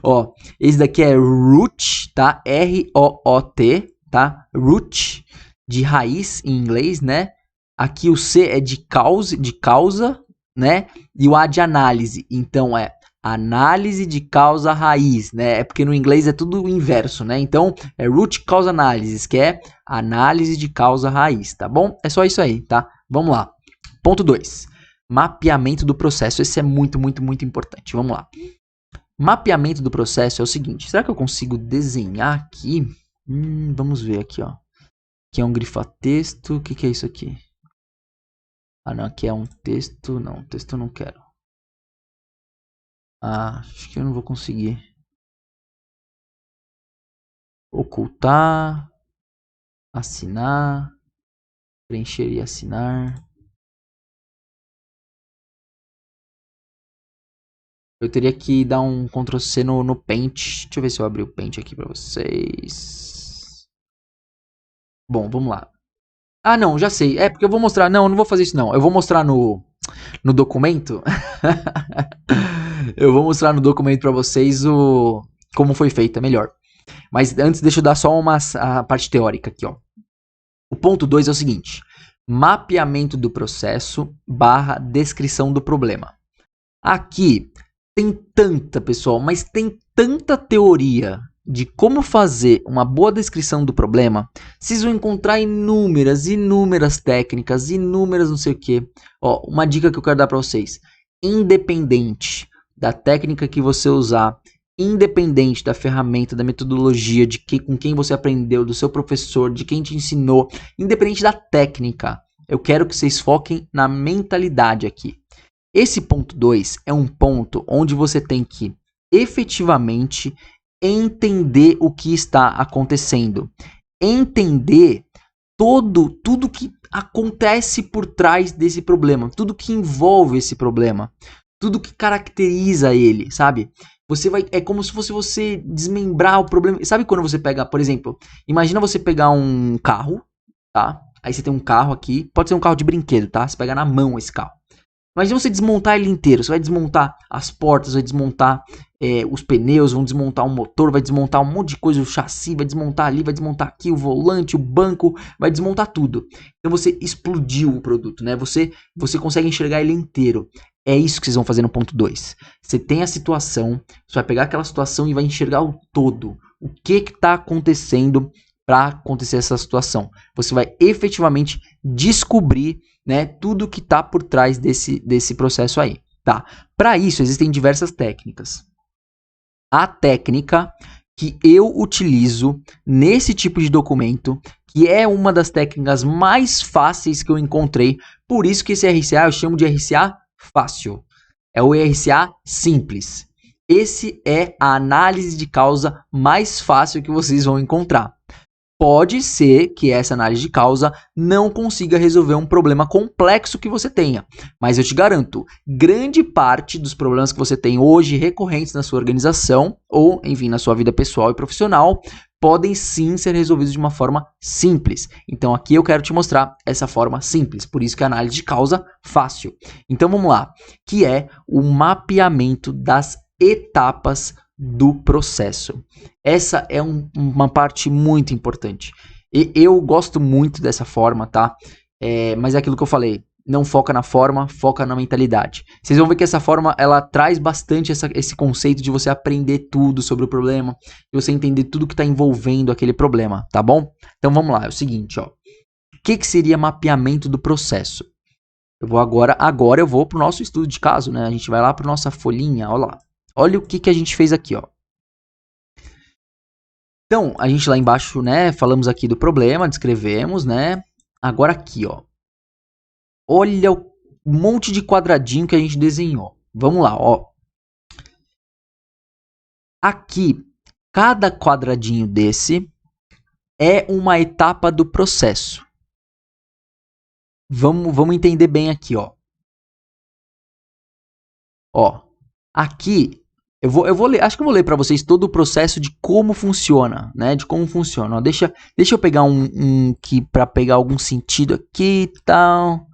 Ó, esse daqui é root, tá? R-O-O-T, tá? Root, de raiz em inglês, né? Aqui o C é de causa, né? E o A de análise. Então é análise de causa raiz, né? É porque no inglês é tudo o inverso, né? Então é root cause analysis, que é análise de causa raiz, tá bom? É só isso aí, tá? Vamos lá. Ponto 2. Mapeamento do processo. Esse é muito importante. Vamos lá. Mapeamento do processo é o seguinte. Será que eu consigo desenhar aqui? Vamos ver aqui, ó. Aqui é um grifa-texto. O que é isso aqui? Ah, não, aqui é um texto. Não, texto eu não quero. Acho que eu não vou conseguir. ocultar, assinar, preencher e assinar. Eu teria que dar um Ctrl C no Paint. Deixa eu ver se eu abri o Paint aqui pra vocês. Bom, vamos lá. Ah, não, já sei. É porque eu vou mostrar. Não, eu não vou fazer isso não. Eu vou mostrar no documento. Eu vou mostrar no documento pra vocês como foi feita, melhor. Mas antes, deixa eu dar só a parte teórica aqui, ó. O ponto 2 é o seguinte: mapeamento do processo / descrição do problema. Aqui tem tanta, pessoal, mas tem tanta teoria de como fazer uma boa descrição do problema. Vocês vão encontrar inúmeras técnicas, inúmeras não sei o que. Ó, uma dica que eu quero dar para vocês: independente da técnica que você usar, independente da ferramenta, da metodologia, com quem você aprendeu, do seu professor, de quem te ensinou, independente da técnica, eu quero que vocês foquem na mentalidade aqui. Esse ponto 2 é um ponto onde você tem que efetivamente entender o que está acontecendo. Entender tudo que acontece por trás desse problema, tudo que envolve esse problema, tudo que caracteriza ele, sabe? É como se fosse você desmembrar o problema. Sabe quando você pega, por exemplo, imagina você pegar um carro, tá? Aí você tem um carro aqui, pode ser um carro de brinquedo, tá? Você pega na mão esse carro. Imagina você desmontar ele inteiro. Você vai desmontar as portas, vai desmontar os pneus, vão desmontar o motor, vai desmontar um monte de coisa, o chassi, vai desmontar ali, vai desmontar aqui, o volante, o banco, vai desmontar tudo. Então você explodiu o produto, né? Você consegue enxergar ele inteiro. É isso que vocês vão fazer no ponto 2. Você tem a situação, você vai pegar aquela situação e vai enxergar o todo. O que está acontecendo para acontecer essa situação. Você vai efetivamente descobrir, né, tudo que está por trás desse processo aí. Tá? Para isso existem diversas técnicas. A técnica que eu utilizo nesse tipo de documento, que é uma das técnicas mais fáceis que eu encontrei, por isso que esse RCA eu chamo de RCA fácil. É o RCA simples. Esse é a análise de causa mais fácil que vocês vão encontrar. Pode ser que essa análise de causa não consiga resolver um problema complexo que você tenha. Mas eu te garanto, grande parte dos problemas que você tem hoje recorrentes na sua organização, ou enfim, na sua vida pessoal e profissional, podem sim ser resolvidos de uma forma simples. Então aqui eu quero te mostrar essa forma simples, por isso que é a análise de causa fácil. Então vamos lá, que é o mapeamento das etapas do processo. Essa é uma parte muito importante. E eu gosto muito dessa forma, tá? Mas é aquilo que eu falei. Não foca na forma, foca na mentalidade. Vocês vão ver que essa forma, ela traz bastante esse conceito de você aprender tudo sobre o problema, de você entender tudo que está envolvendo aquele problema, tá bom? Então vamos lá, é o seguinte, ó. O que seria mapeamento do processo? Eu vou agora eu vou para o nosso estudo de caso, né? A gente vai lá para nossa folhinha, olha lá. Olha o que a gente fez aqui, ó. Então, a gente lá embaixo, né, falamos aqui do problema, descrevemos, né? Agora aqui, ó. Olha o monte de quadradinho que a gente desenhou. Vamos lá, ó. Aqui, cada quadradinho desse é uma etapa do processo. Vamos entender bem aqui, ó. Ó, aqui eu vou ler, acho que eu vou ler para vocês todo o processo de como funciona, né? De como funciona. Ó, deixa eu pegar um que para pegar algum sentido aqui e tal.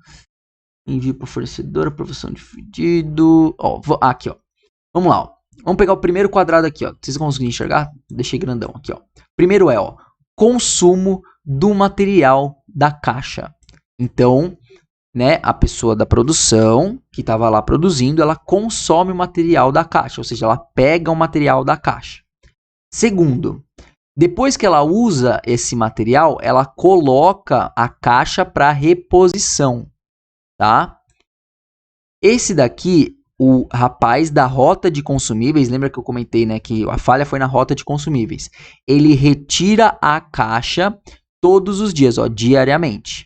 Envio para o fornecedor, aprovação de pedido. Ó, aqui, ó. Vamos lá, ó. Vamos pegar o primeiro quadrado aqui, ó. Vocês conseguem enxergar? Deixei grandão aqui, ó. Primeiro é, ó, consumo do material da caixa. Então, né, a pessoa da produção que estava lá produzindo, ela consome o material da caixa, ou seja, ela pega o material da caixa. Segundo, depois que ela usa esse material, ela coloca a caixa para reposição, tá? Esse daqui, o rapaz da rota de consumíveis, lembra que eu comentei, né, que a falha foi na rota de consumíveis. Ele retira a caixa todos os dias, ó, diariamente.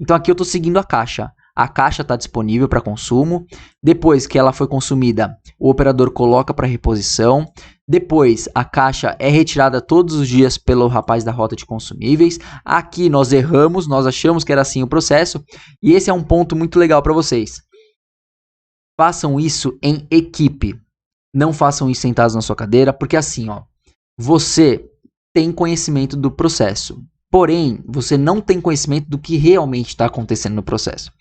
Então aqui eu estou seguindo a caixa. a caixa está disponível para consumo. Depois que ela foi consumida, o operador coloca para reposição. Depois, a caixa é retirada todos os dias pelo rapaz da rota de consumíveis. Aqui nós erramos, nós achamos que era assim o processo. E esse é um ponto muito legal para vocês. Façam isso em equipe. Não façam isso sentados na sua cadeira, porque assim, ó, você tem conhecimento do processo. Porém, você não tem conhecimento do que realmente está acontecendo no processo.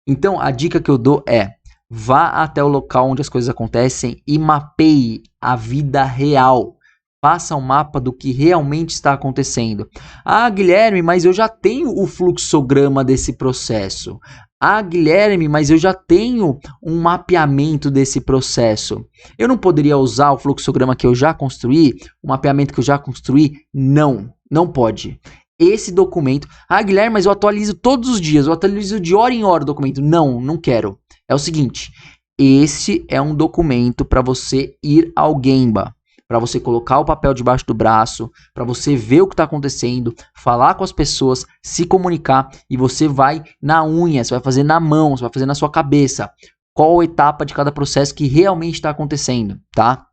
Então, a dica que eu dou é: vá até o local onde as coisas acontecem e mapeie a vida real. Faça um mapa do que realmente está acontecendo. Ah, Guilherme, mas eu já tenho o fluxograma desse processo. Ah, Guilherme, mas eu já tenho um mapeamento desse processo. Eu não poderia usar o fluxograma que eu já construí? O mapeamento que eu já construí? Não, não pode. Esse documento... Ah, Guilherme, mas eu atualizo todos os dias. Eu atualizo de hora em hora o documento. Não, não quero. É o seguinte, esse é um documento para você ir ao Gemba, para você colocar o papel debaixo do braço, para você ver o que está acontecendo, falar com as pessoas, se comunicar, e você vai na unha, você vai fazer na mão, você vai fazer na sua cabeça, qual etapa de cada processo que realmente está acontecendo, tá?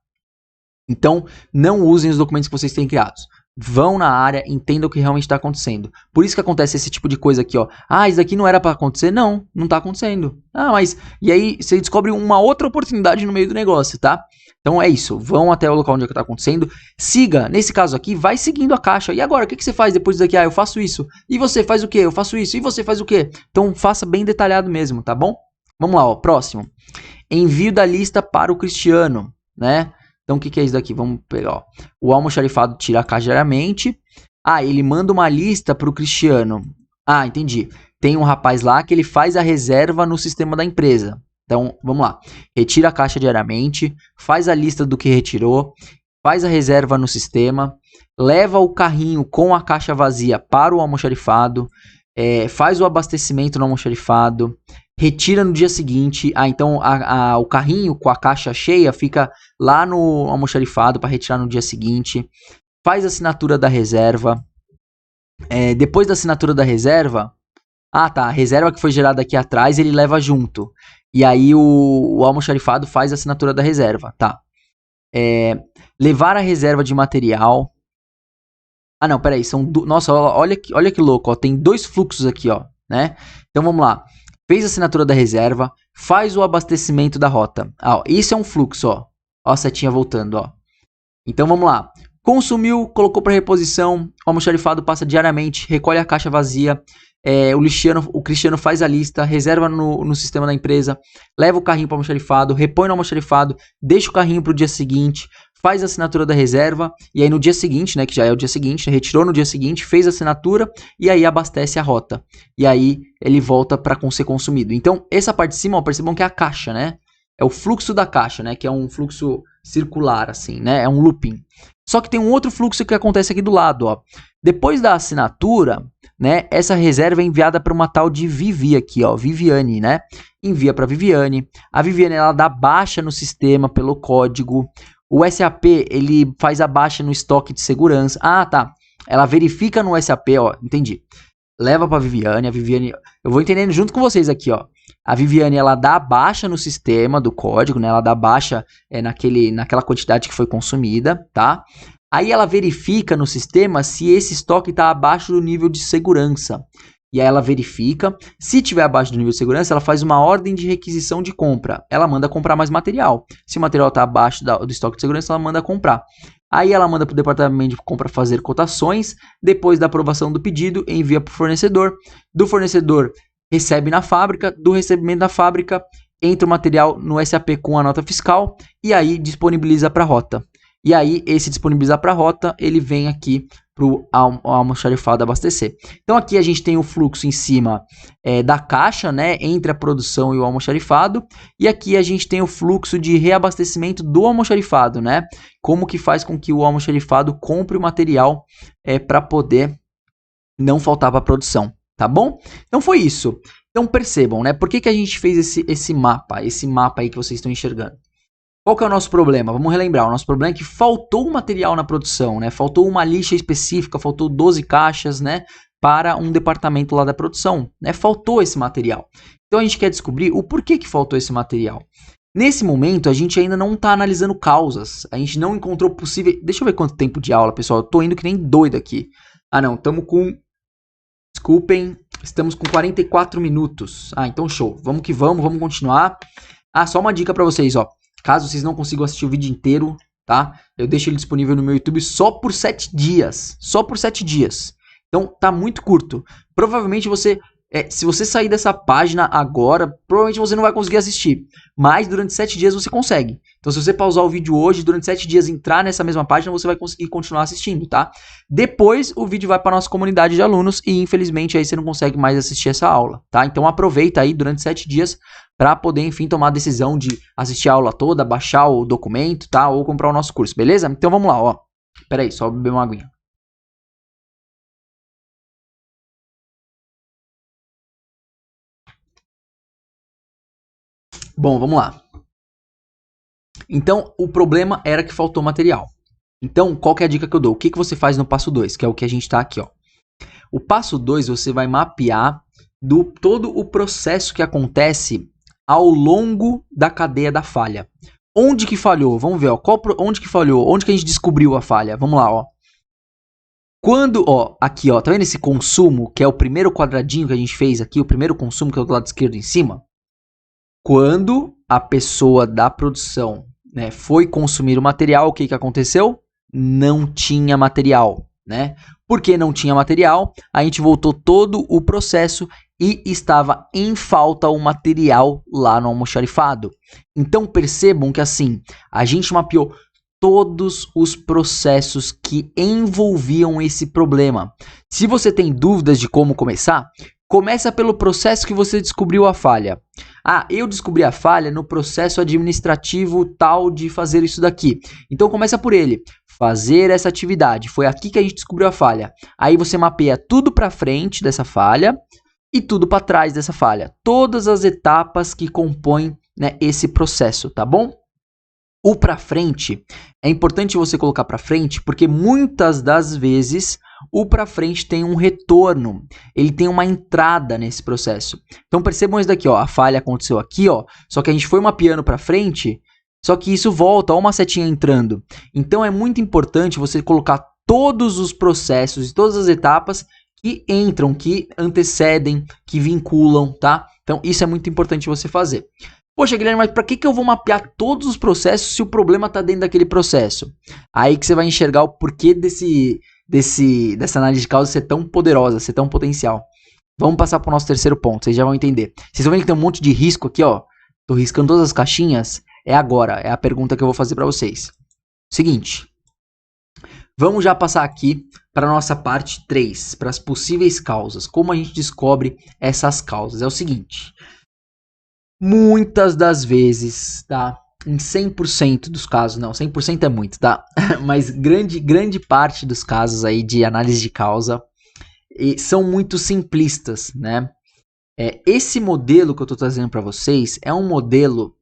Então, não usem os documentos que vocês têm criados. Vão na área, entendam o que realmente está acontecendo. Por isso que acontece esse tipo de coisa aqui, ó. Ah, isso daqui não era para acontecer? Não, não está acontecendo. Ah, mas... E aí você descobre uma outra oportunidade no meio do negócio, tá? Então é isso. Vão até o local onde está acontecendo. Siga. Nesse caso aqui, vai seguindo a caixa. E agora, o que você faz depois daqui? Ah, eu faço isso. E você faz o quê? Eu faço isso. E você faz o quê? Então faça bem detalhado mesmo, tá bom? Vamos lá, ó. Próximo. Envio da lista para o Cristiano, né? Então, o que é isso daqui? Vamos pegar, ó. O almoxarifado tira a caixa diariamente. Ah, ele manda uma lista para o Cristiano. Ah, entendi. Tem um rapaz lá que ele faz a reserva no sistema da empresa. Então, vamos lá. Retira a caixa diariamente, faz a lista do que retirou, faz a reserva no sistema, leva o carrinho com a caixa vazia para o almoxarifado, faz o abastecimento no almoxarifado, retira no dia seguinte. Ah, então o carrinho com a caixa cheia fica lá no almoxarifado para retirar no dia seguinte. Faz a assinatura da reserva. Depois da assinatura da reserva... Ah, tá. A reserva que foi gerada aqui atrás, ele leva junto. E aí o almoxarifado faz a assinatura da reserva, tá. Levar a reserva de material... Ah, não, peraí. Nossa, olha que louco, ó. Tem 2 fluxos aqui, ó, né? Então vamos lá. Fez a assinatura da reserva, faz o abastecimento da rota. Ah, ó, isso é um fluxo, ó. Ó a setinha voltando, ó. Então vamos lá. Consumiu, colocou para reposição, o almoxarifado passa diariamente, recolhe a caixa vazia, o Cristiano faz a lista, reserva no sistema da empresa, leva o carrinho para o almoxarifado, repõe no almoxarifado, deixa o carrinho para o dia seguinte, faz a assinatura da reserva, e aí no dia seguinte, né, que já é o dia seguinte, retirou no dia seguinte, fez a assinatura, e aí abastece a rota. E aí ele volta para ser consumido. Então, essa parte de cima, ó, percebam que é a caixa, né? É o fluxo da caixa, né? Que é um fluxo circular, assim, né? É um looping. Só que tem um outro fluxo que acontece aqui do lado, ó. Depois da assinatura, né? Essa reserva é enviada para uma tal de Vivi aqui, ó. Viviane, né? Envia para Viviane. A Viviane, ela dá baixa no sistema pelo código. O SAP, ele faz a baixa no estoque de segurança. Ah, tá. Ela verifica no SAP, ó. Entendi. Leva para a Viviane, eu vou entendendo junto com vocês aqui, ó. A Viviane, ela dá baixa no sistema do código, né? Ela dá baixa naquela quantidade que foi consumida, tá? Aí ela verifica no sistema se esse estoque está abaixo do nível de segurança. E aí ela verifica, se tiver abaixo do nível de segurança, ela faz uma ordem de requisição de compra. Ela manda comprar mais material. Se o material está abaixo do estoque de segurança, ela manda comprar. Aí ela manda para o departamento de compra fazer cotações. Depois da aprovação do pedido, envia para o fornecedor. Do fornecedor, recebe na fábrica. Do recebimento da fábrica, entra o material no SAP com a nota fiscal. E aí disponibiliza para a rota. E aí esse disponibilizar para a rota, ele vem aqui para o almoxarifado abastecer. Então aqui a gente tem o fluxo em cima da caixa, né, entre a produção e o almoxarifado, e aqui a gente tem o fluxo de reabastecimento do almoxarifado, né, como que faz com que o almoxarifado compre o material para poder não faltar para a produção, tá bom? Então foi isso. Então percebam, né, por que a gente fez esse mapa aí que vocês estão enxergando. Qual que é o nosso problema? Vamos relembrar. O nosso problema é que faltou um material na produção, né? Faltou uma lixa específica, faltou 12 caixas, né? para um departamento lá da produção, né? Faltou esse material. Então a gente quer descobrir o porquê que faltou esse material. Nesse momento, a gente ainda não está analisando causas. A gente não encontrou possível... Deixa eu ver quanto tempo de aula, pessoal. Eu tô indo que nem doido aqui. Ah, não. Desculpem. Estamos com 44 minutos. Ah, então show. Vamos que vamos. Vamos continuar. Ah, só uma dica para vocês, ó. Caso vocês não consigam assistir o vídeo inteiro, tá? Eu deixo ele disponível no meu YouTube só por 7 dias. Só por 7 dias. Então, tá muito curto. Provavelmente você... se você sair dessa página agora, provavelmente você não vai conseguir assistir. Mas durante 7 dias você consegue. Então se você pausar o vídeo hoje, durante 7 dias entrar nessa mesma página, você vai conseguir continuar assistindo, tá? Depois o vídeo vai para nossa comunidade de alunos e infelizmente aí você não consegue mais assistir essa aula, tá? Então aproveita aí durante 7 dias para poder, enfim, tomar a decisão de assistir a aula toda, baixar o documento, tá? Ou comprar o nosso curso, beleza? Então vamos lá, ó. Pera aí, só beber uma aguinha. Bom, vamos lá. Então, o problema era que faltou material. Então, qual que é a dica que eu dou? O que você faz no passo 2, que é o que a gente está aqui, ó. O passo 2, você vai mapear todo o processo que acontece ao longo da cadeia da falha. Onde que falhou? Vamos ver, ó. Onde que falhou? Onde que a gente descobriu a falha? Vamos lá, ó. Quando, ó, aqui, ó, tá vendo esse consumo, que é o primeiro quadradinho que a gente fez aqui, o primeiro consumo que é do lado esquerdo em cima? Quando a pessoa da produção, né, foi consumir o material, o que aconteceu? Não tinha material, né? Porque não tinha material, a gente voltou todo o processo e estava em falta o material lá no almoxarifado. Então percebam que assim, a gente mapeou todos os processos que envolviam esse problema. Se você tem dúvidas de como começar, começa pelo processo que você descobriu a falha. Ah, eu descobri a falha no processo administrativo tal de fazer isso daqui. Então começa por ele. Fazer essa atividade. Foi aqui que a gente descobriu a falha. Aí você mapeia tudo para frente dessa falha e tudo para trás dessa falha. Todas as etapas que compõem, né, esse processo, tá bom? O para frente, é importante você colocar para frente porque muitas das vezes o para frente tem um retorno, ele tem uma entrada nesse processo. Então percebam isso daqui, ó, a falha aconteceu aqui, ó, só que a gente foi mapeando para frente, só que isso volta, ó, uma setinha entrando. Então é muito importante você colocar todos os processos e todas as etapas que entram, que antecedem, que vinculam, tá? Então isso é muito importante você fazer. Poxa, Guilherme, mas para que eu vou mapear todos os processos se o problema está dentro daquele processo? Aí que você vai enxergar o porquê dessa análise de causa ser tão poderosa, ser tão potencial. Vamos passar para o nosso terceiro ponto, vocês já vão entender. Vocês vão ver que tem um monte de risco aqui, ó. Tô riscando todas as caixinhas. É agora, é a pergunta que eu vou fazer para vocês. Seguinte, vamos já passar aqui para a nossa parte 3, para as possíveis causas. Como a gente descobre essas causas? É o seguinte... Muitas das vezes, tá? Em 100% dos casos, não, 100% é muito, tá? Mas grande parte dos casos aí de análise de causa são muito simplistas, né? Esse modelo que eu tô trazendo para vocês é um modelo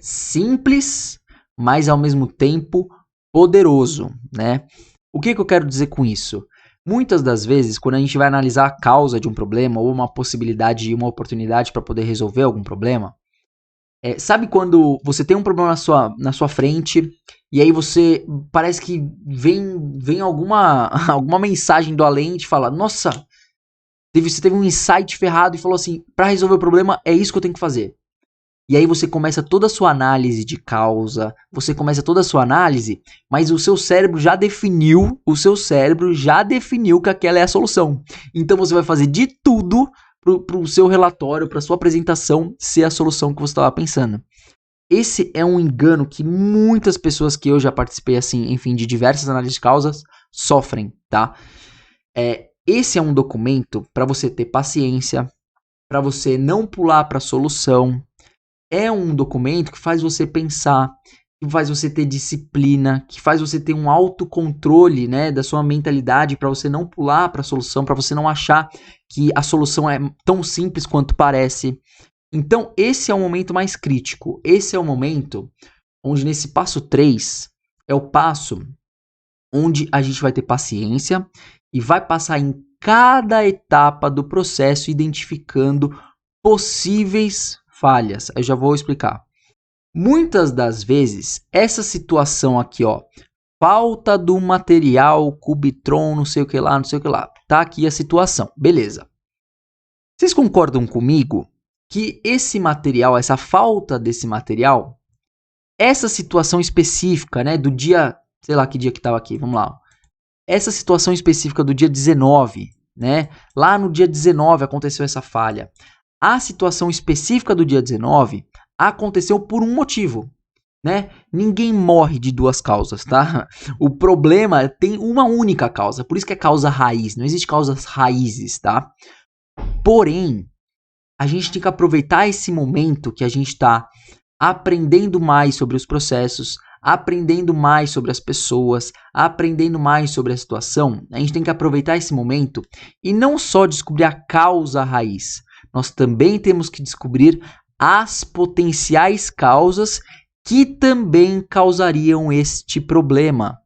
simples, mas ao mesmo tempo poderoso, né? O que eu quero dizer com isso? Muitas das vezes, quando a gente vai analisar a causa de um problema ou uma possibilidade e uma oportunidade para poder resolver algum problema, sabe quando você tem um problema na sua frente e aí você parece que vem alguma mensagem do além e te fala, nossa, você teve um insight ferrado e falou assim, para resolver o problema é isso que eu tenho que fazer. E aí você começa toda a sua análise de causa, você começa toda a sua análise, mas o seu cérebro já definiu que aquela é a solução. Então você vai fazer de tudo para o seu relatório, para sua apresentação ser a solução que você estava pensando. Esse é um engano que muitas pessoas que eu já participei, assim, enfim, de diversas análises de causas, sofrem, tá? Esse é um documento para você ter paciência, para você não pular para a solução. É um documento que faz você pensar, que faz você ter disciplina, que faz você ter um autocontrole, né, da sua mentalidade para você não pular para a solução, para você não achar que a solução é tão simples quanto parece. Então, esse é o momento mais crítico. Esse é o momento onde, nesse passo 3, é o passo onde a gente vai ter paciência e vai passar em cada etapa do processo, identificando possíveis falhas. Eu já vou explicar. Muitas das vezes, essa situação aqui, ó, falta do material, Cubitron, não sei o que lá, não sei o que lá. Tá aqui a situação, beleza. Vocês concordam comigo que esse material, essa falta desse material, essa situação específica, né, do dia, sei lá que dia que estava aqui, vamos lá. Essa situação específica do dia 19, né, lá no dia 19 aconteceu essa falha. A situação específica do dia 19 aconteceu por um motivo, né? Ninguém morre de duas causas, tá? O problema tem uma única causa, por isso que é causa raiz, não existe causas raízes, tá? Porém, a gente tem que aproveitar esse momento que a gente está aprendendo mais sobre os processos, aprendendo mais sobre as pessoas, aprendendo mais sobre a situação. A gente tem que aproveitar esse momento e não só descobrir a causa raiz, nós também temos que descobrir as potenciais causas que também causariam este problema.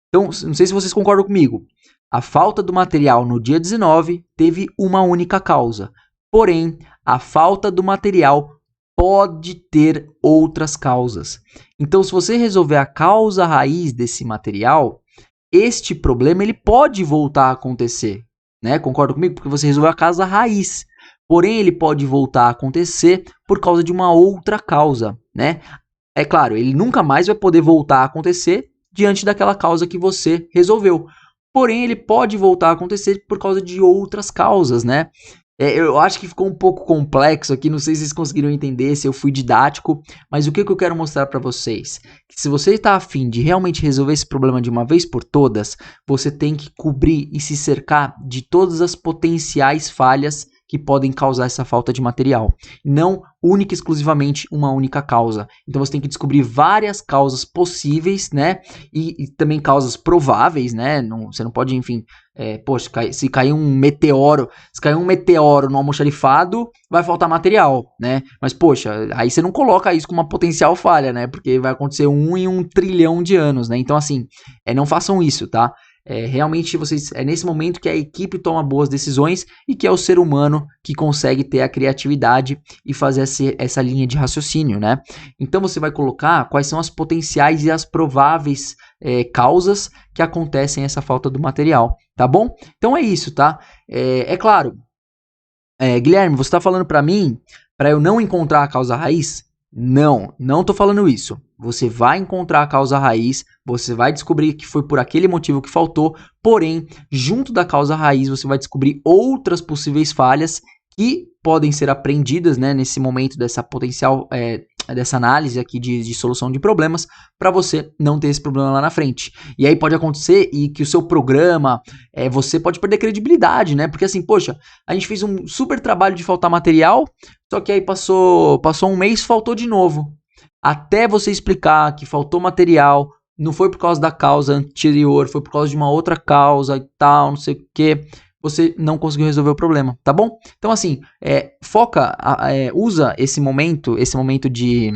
Então, não sei se vocês concordam comigo. A falta do material no dia 19 teve uma única causa. Porém, a falta do material pode ter outras causas. Então, se você resolver a causa raiz desse material, este problema ele pode voltar a acontecer, né? Concorda comigo? Porque você resolveu a causa raiz. Porém, ele pode voltar a acontecer por causa de uma outra causa, né? É claro, ele nunca mais vai poder voltar a acontecer diante daquela causa que você resolveu. Porém, ele pode voltar a acontecer por causa de outras causas, né? Eu acho que ficou um pouco complexo aqui, não sei se vocês conseguiram entender, se eu fui didático, mas o que eu quero mostrar para vocês? Que se você está afim de realmente resolver esse problema de uma vez por todas, você tem que cobrir e se cercar de todas as potenciais falhas que podem causar essa falta de material, não única e exclusivamente uma única causa. Então você tem que descobrir várias causas possíveis, né, e também causas prováveis, né, você não pode, enfim, poxa, se cair um meteoro no almoxarifado, vai faltar material, né, mas poxa, aí você não coloca isso como uma potencial falha, né, porque vai acontecer 1 em 1 trilhão de anos, né, então assim, não façam isso, tá? Realmente é nesse momento que a equipe toma boas decisões e que é o ser humano que consegue ter a criatividade e fazer essa linha de raciocínio, né? Então você vai colocar quais são as potenciais e as prováveis causas que acontecem essa falta do material, tá bom? Então é isso, tá? É claro, Guilherme, você está falando para mim para eu não encontrar a causa raiz? Não tô falando isso. Você vai encontrar a causa raiz, você vai descobrir que foi por aquele motivo que faltou, porém, junto da causa raiz, você vai descobrir outras possíveis falhas que podem ser aprendidas, né, nesse momento dessa potencial, dessa análise aqui de solução de problemas, para você não ter esse problema lá na frente. E aí pode acontecer e que o seu programa, você pode perder credibilidade, né? Porque assim, poxa, a gente fez um super trabalho de faltar material, só que aí passou um mês, faltou de novo. Até você explicar que faltou material, não foi por causa da causa anterior, foi por causa de uma outra causa e tal, não sei o que, você não conseguiu resolver o problema, tá bom? Então assim, usa esse momento de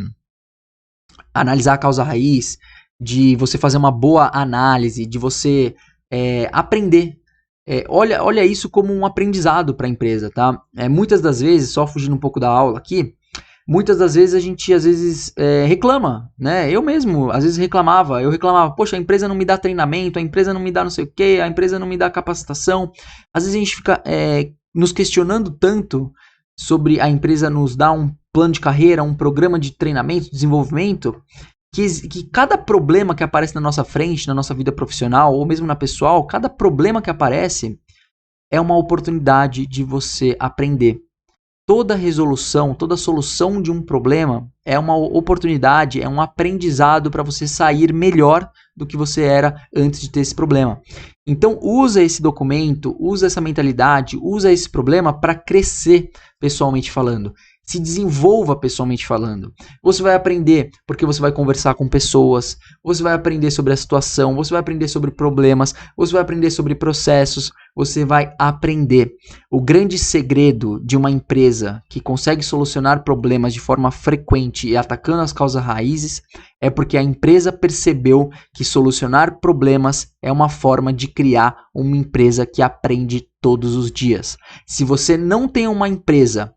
analisar a causa raiz, de você fazer uma boa análise, de você aprender. Olha isso como um aprendizado para a empresa, tá? Muitas das vezes, só fugindo um pouco da aula aqui, muitas das vezes a gente reclama, né? Eu mesmo, às vezes eu reclamava, poxa, a empresa não me dá treinamento, a empresa não me dá não sei o que, a empresa não me dá capacitação. Às vezes a gente fica nos questionando tanto sobre a empresa nos dar um plano de carreira, um programa de treinamento, desenvolvimento, que cada problema que aparece na nossa frente, na nossa vida profissional, ou mesmo na pessoal, cada problema que aparece é uma oportunidade de você aprender. Toda resolução, toda solução de um problema é uma oportunidade, é um aprendizado para você sair melhor do que você era antes de ter esse problema. Então usa esse documento, usa essa mentalidade, usa esse problema para crescer pessoalmente falando. Se desenvolva pessoalmente falando. Você vai aprender porque você vai conversar com pessoas, você vai aprender sobre a situação, você vai aprender sobre problemas, você vai aprender sobre processos, você vai aprender. O grande segredo de uma empresa que consegue solucionar problemas de forma frequente e atacando as causas raízes é porque a empresa percebeu que solucionar problemas é uma forma de criar uma empresa que aprende todos os dias. Se você não tem uma empresa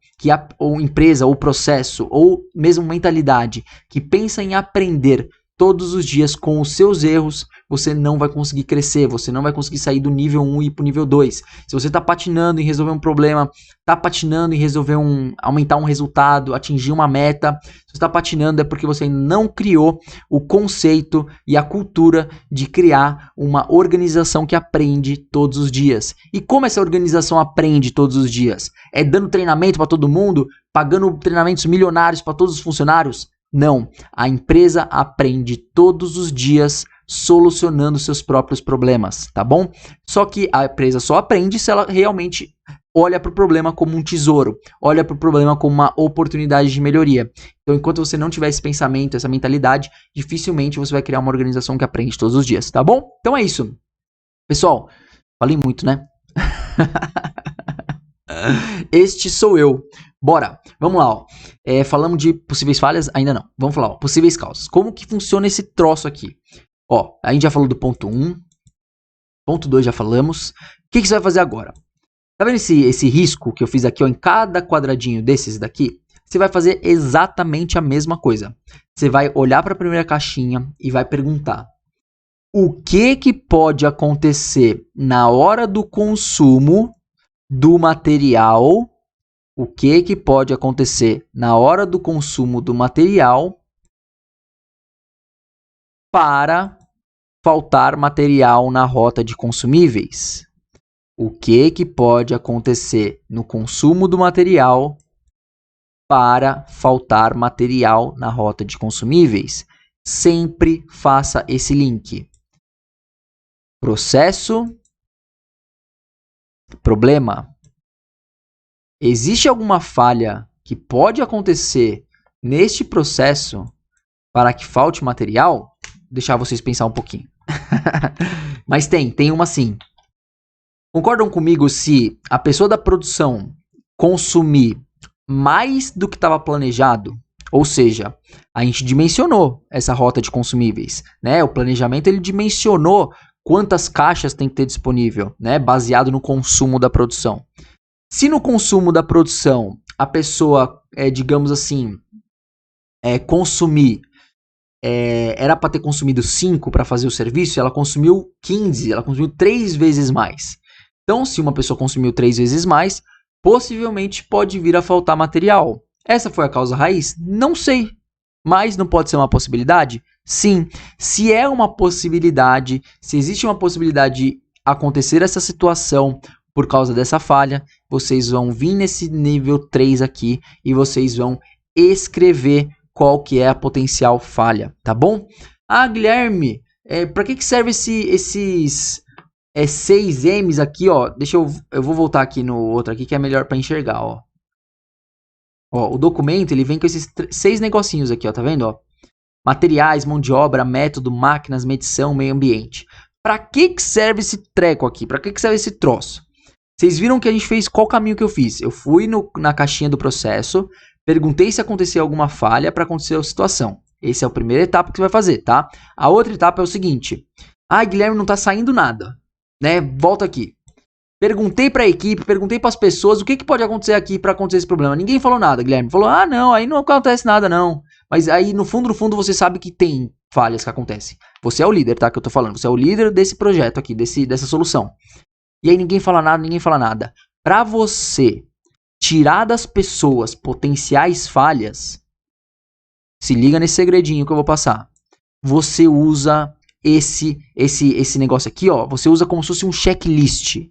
ou processo, ou mesmo mentalidade, que pensa em aprender todos os dias com os seus erros, você não vai conseguir crescer, você não vai conseguir sair do nível 1 e ir para o nível 2. Se você está patinando em resolver um problema, está patinando em resolver aumentar um resultado, atingir uma meta, se você está patinando é porque você ainda não criou o conceito e a cultura de criar uma organização que aprende todos os dias. E como essa organização aprende todos os dias? É dando treinamento para todo mundo? Pagando treinamentos milionários para todos os funcionários? Não, a empresa aprende todos os dias solucionando seus próprios problemas, tá bom? Só que a empresa só aprende se ela realmente olha para o problema como um tesouro, olha para o problema como uma oportunidade de melhoria. Então, enquanto você não tiver esse pensamento, essa mentalidade, dificilmente você vai criar uma organização que aprende todos os dias, tá bom? Então é isso. Pessoal, falei muito, né? Este sou eu. Bora, vamos lá, ó. Falamos de possíveis falhas? Ainda não. Vamos falar, ó, possíveis causas. Como que funciona esse troço aqui? Ó, a gente já falou do ponto 1. Ponto 2 já falamos. O que você vai fazer agora? Tá vendo esse risco que eu fiz aqui, ó, em cada quadradinho desses daqui? Você vai fazer exatamente a mesma coisa. Você vai olhar para a primeira caixinha e vai perguntar: o que pode acontecer na hora do consumo do material? O que pode acontecer na hora do consumo do material para faltar material na rota de consumíveis? O que pode acontecer no consumo do material para faltar material na rota de consumíveis? Sempre faça esse link. Processo, problema. Existe alguma falha que pode acontecer neste processo para que falte material? Vou deixar vocês pensar um pouquinho. Mas tem uma sim. Concordam comigo se a pessoa da produção consumir mais do que estava planejado? Ou seja, a gente dimensionou essa rota de consumíveis, né? O planejamento ele dimensionou quantas caixas tem que ter disponível, né? Baseado no consumo da produção. Se no consumo da produção a pessoa, digamos assim, consumir, era para ter consumido 5 para fazer o serviço, ela consumiu 15, ela consumiu 3 vezes mais. Então, se uma pessoa consumiu 3 vezes mais, possivelmente pode vir a faltar material. Essa foi a causa raiz? Não sei. Mas não pode ser uma possibilidade? Sim. Se é uma possibilidade, se existe uma possibilidade de acontecer essa situação por causa dessa falha, vocês vão vir nesse nível 3 aqui e vocês vão escrever qual que é a potencial falha, tá bom? Ah, Guilherme, para que serve esses 6 M's aqui, ó? Eu vou voltar aqui no outro aqui que é melhor para enxergar, ó. Ó, o documento ele vem com esses 6 negocinhos aqui, ó, tá vendo, ó? Materiais, mão de obra, método, máquinas, medição, meio ambiente. Para que serve esse treco aqui? Para que serve esse troço? Vocês viram que a gente fez qual caminho que eu fiz? Eu fui na caixinha do processo, perguntei se acontecia alguma falha para acontecer a situação. Essa é a primeira etapa que você vai fazer, tá? A outra etapa é o seguinte. Ah, Guilherme, não tá saindo nada, né? Volta aqui. Perguntei para a equipe, perguntei para as pessoas o que pode acontecer aqui para acontecer esse problema. Ninguém falou nada, Guilherme. Falou, ah, não, aí não acontece nada, não. Mas aí, no fundo, você sabe que tem falhas que acontecem. Você é o líder, tá? Que eu tô falando. Você é o líder desse projeto aqui, dessa solução. E aí ninguém fala nada. Para você tirar das pessoas potenciais falhas, se liga nesse segredinho que eu vou passar. Você usa esse negócio aqui, ó. Você usa como se fosse um checklist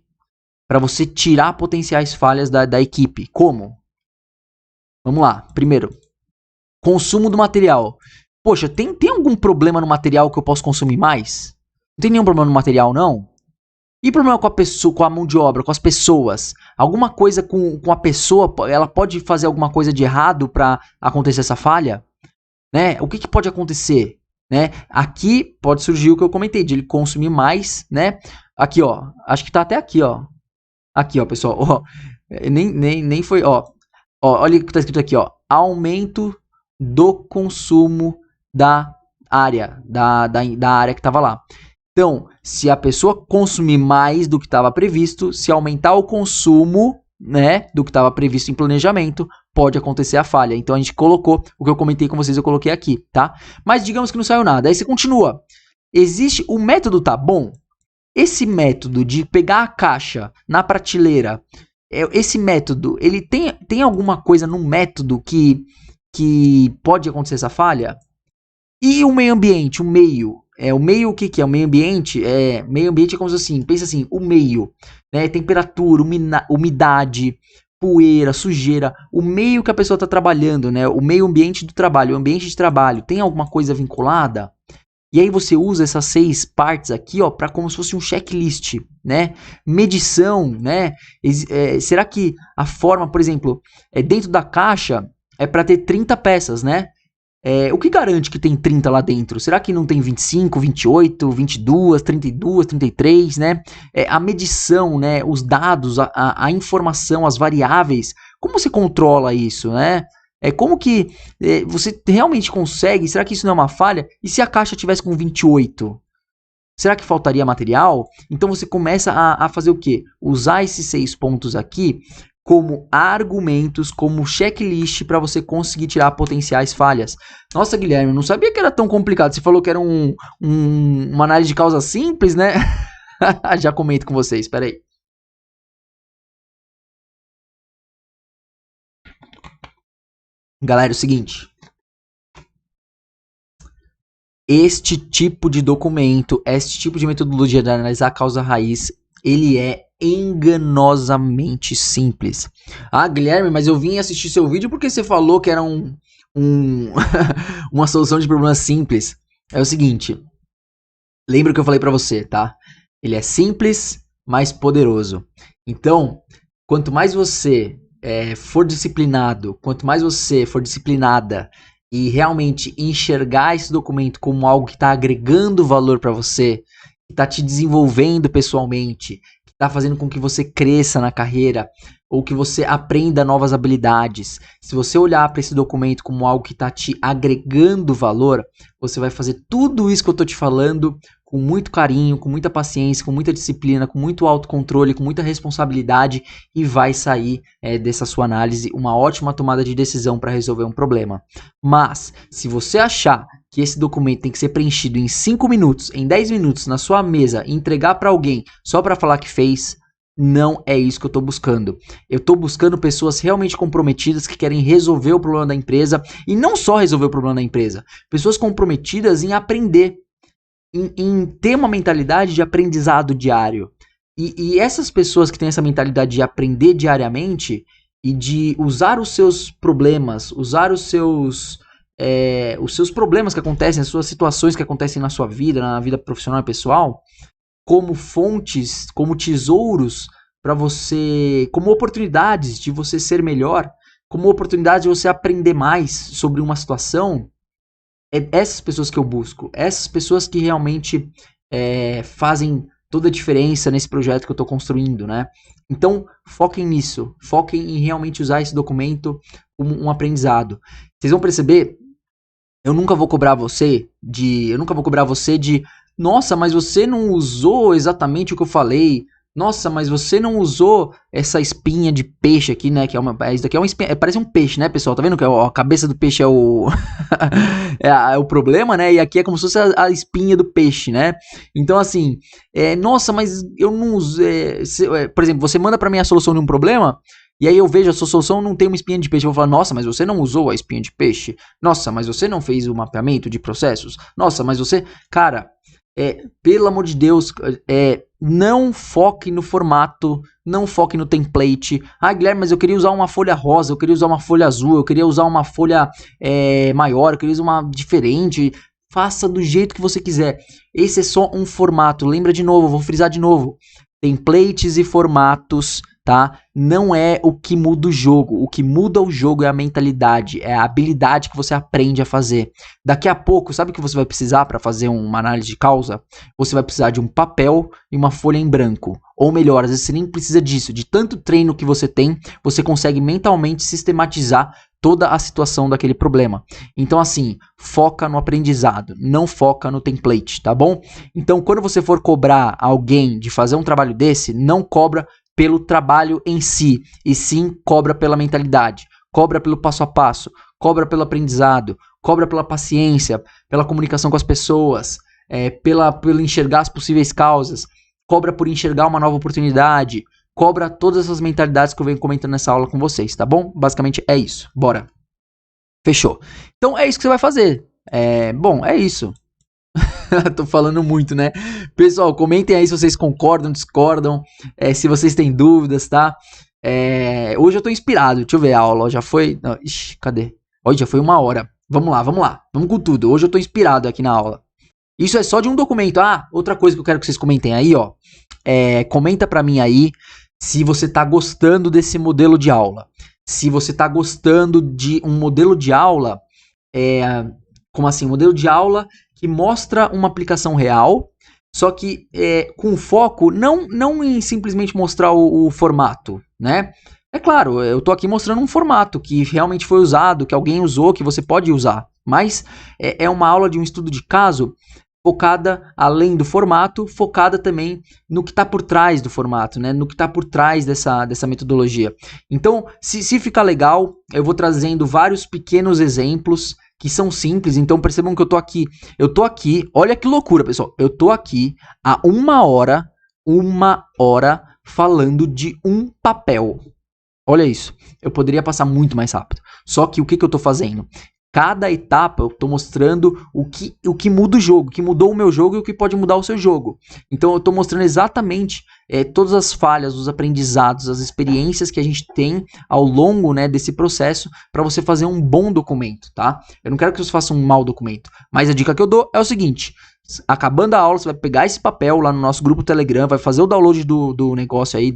para você tirar potenciais falhas da equipe. Como? Vamos lá. Primeiro, consumo do material. Poxa, tem algum problema no material que eu posso consumir mais? Não tem nenhum problema no material, não? E problema com a pessoa, com a mão de obra, com as pessoas? Alguma coisa com a pessoa, ela pode fazer alguma coisa de errado para acontecer essa falha? Né? O que pode acontecer? Né? Aqui pode surgir o que eu comentei, de ele consumir mais, né? Aqui, ó, acho que tá até aqui, ó. Aqui, ó, pessoal, ó, nem foi, ó, olha o que tá escrito aqui, ó, aumento do consumo da área, da área que tava lá. Então, se a pessoa consumir mais do que estava previsto, se aumentar o consumo, né, do que estava previsto em planejamento, pode acontecer a falha. Então a gente colocou, o que eu comentei com vocês, eu coloquei aqui, tá? Mas digamos que não saiu nada. Aí você continua. Existe, o método tá bom? Esse método de pegar a caixa na prateleira, esse método, ele tem alguma coisa no método que pode acontecer essa falha? E o meio ambiente, o meio? O meio, o que é? O meio ambiente meio ambiente é como se assim, pensa assim, o meio, né? Temperatura, umidade, poeira, sujeira, o meio que a pessoa está trabalhando, né? O meio ambiente do trabalho, o ambiente de trabalho, tem alguma coisa vinculada? E aí você usa essas 6 partes aqui, ó, para como se fosse um checklist, né? Medição, né? Será que a forma, por exemplo, dentro da caixa é para ter 30 peças, né? O que garante que tem 30 lá dentro? Será que não tem 25, 28, 22, 32, 33, né? A medição, né? Os dados, a informação, as variáveis. Como você controla isso, né? Como que você realmente consegue? Será que isso não é uma falha? E se a caixa tivesse com 28? Será que faltaria material? Então você começa a fazer o quê? Usar esses 6 pontos aqui como argumentos, como checklist para você conseguir tirar potenciais falhas. Nossa, Guilherme, eu não sabia que era tão complicado. Você falou que era uma análise de causa simples, né? Já comento com vocês, espera aí. Galera, é o seguinte. Este tipo de documento, este tipo de metodologia de analisar a causa raiz, ele é enganosamente simples. Ah, Guilherme, mas eu vim assistir seu vídeo porque você falou que era uma solução de problema simples. É o seguinte, lembra o que eu falei pra você, tá? Ele é simples, mas poderoso. Então, quanto mais você for disciplinado, quanto mais você for disciplinada e realmente enxergar esse documento como algo que está agregando valor para você, que está te desenvolvendo pessoalmente, está fazendo com que você cresça na carreira ou que você aprenda novas habilidades. Se você olhar para esse documento como algo que está te agregando valor, você vai fazer tudo isso que eu estou te falando com muito carinho, com muita paciência, com muita disciplina, com muito autocontrole, com muita responsabilidade e vai sair dessa sua análise uma ótima tomada de decisão para resolver um problema. Mas, se você achar que esse documento tem que ser preenchido em 5 minutos, em 10 minutos, na sua mesa e entregar para alguém só para falar que fez, não é isso que eu estou buscando. Eu estou buscando pessoas realmente comprometidas que querem resolver o problema da empresa e não só resolver o problema da empresa, pessoas comprometidas em aprender, em ter uma mentalidade de aprendizado diário. E essas pessoas que têm essa mentalidade de aprender diariamente e de usar os seus problemas, usar os seus problemas que acontecem, as suas situações que acontecem na sua vida, na vida profissional e pessoal, como fontes, como tesouros para você, como oportunidades de você ser melhor, como oportunidade de você aprender mais sobre uma situação, essas pessoas que eu busco, essas pessoas que realmente fazem toda a diferença nesse projeto que eu estou construindo, né? Então, foquem nisso, foquem em realmente usar esse documento como um aprendizado. Vocês vão perceber, eu nunca vou cobrar você de, nossa, mas você não usou exatamente o que eu falei. Nossa, mas você não usou essa espinha de peixe aqui, né? Isso daqui é uma espinha, parece um peixe, né, pessoal? Tá vendo que a cabeça do peixe é o é o problema, né? E aqui é como se fosse a espinha do peixe, né? Então, assim, nossa, mas eu não usei. Por exemplo, você manda pra mim a solução de um problema, e aí eu vejo a sua solução não tem uma espinha de peixe. Eu vou falar, nossa, mas você não usou a espinha de peixe. Nossa, mas você não fez o mapeamento de processos. Nossa, mas você... Cara, pelo amor de Deus, não foque no formato, não foque no template. Ah, Guilherme, mas eu queria usar uma folha rosa, eu queria usar uma folha azul, eu queria usar uma folha maior, eu queria usar uma diferente. Faça do jeito que você quiser. Esse é só um formato. Lembra de novo, vou frisar de novo. templates e formatos, tá? Não é o que muda o jogo. O que muda o jogo é a mentalidade, é a habilidade que você aprende a fazer. Daqui a pouco, sabe o que você vai precisar para fazer uma análise de causa? Você vai precisar de um papel e uma folha em branco. Ou melhor, às vezes você nem precisa disso. De tanto treino que você tem, você consegue mentalmente sistematizar toda a situação daquele problema. Então assim, foca no aprendizado, não foca no template, tá bom? Então quando você for cobrar alguém de fazer um trabalho desse, não cobra pelo trabalho em si, e sim cobra pela mentalidade, cobra pelo passo a passo, cobra pelo aprendizado, cobra pela paciência, pela comunicação com as pessoas, pelo enxergar as possíveis causas, cobra por enxergar uma nova oportunidade, cobra todas essas mentalidades que eu venho comentando nessa aula com vocês, tá bom? Basicamente é isso, bora. Fechou. Então é isso que você vai fazer. Bom, é isso. Tô falando muito, né? Pessoal, comentem aí se vocês concordam, discordam, se vocês têm dúvidas, tá? Hoje eu tô inspirado, deixa eu ver a aula, já foi... Não, ixi, cadê? Olha, já foi 1 hora. Vamos lá, vamos com tudo. Hoje eu tô inspirado aqui na aula. Isso é só de um documento. Ah, outra coisa que eu quero que vocês comentem aí, ó. Comenta pra mim aí se você tá gostando desse modelo de aula. Se você tá gostando de um modelo de aula... Como assim? Um modelo de aula que mostra uma aplicação real, só que com foco não em simplesmente mostrar o formato, né? É claro, eu tô aqui mostrando um formato que realmente foi usado, que alguém usou, que você pode usar, mas é uma aula de um estudo de caso focada, além do formato, focada também no que está por trás do formato, né? No que está por trás dessa metodologia. Então, se ficar legal, eu vou trazendo vários pequenos exemplos que são simples, então percebam que eu tô aqui, olha que loucura, pessoal, eu tô aqui há 1 hora falando de um papel. Olha isso, eu poderia passar muito mais rápido, só que o que eu tô fazendo? Cada etapa eu estou mostrando o que muda o jogo, o que mudou o meu jogo e o que pode mudar o seu jogo. Então eu estou mostrando exatamente todas as falhas, os aprendizados, as experiências que a gente tem ao longo, né, desse processo para você fazer um bom documento, tá? Eu não quero que você faça um mau documento, mas a dica que eu dou é o seguinte: acabando a aula, você vai pegar esse papel lá no nosso grupo Telegram, vai fazer o download do negócio aí,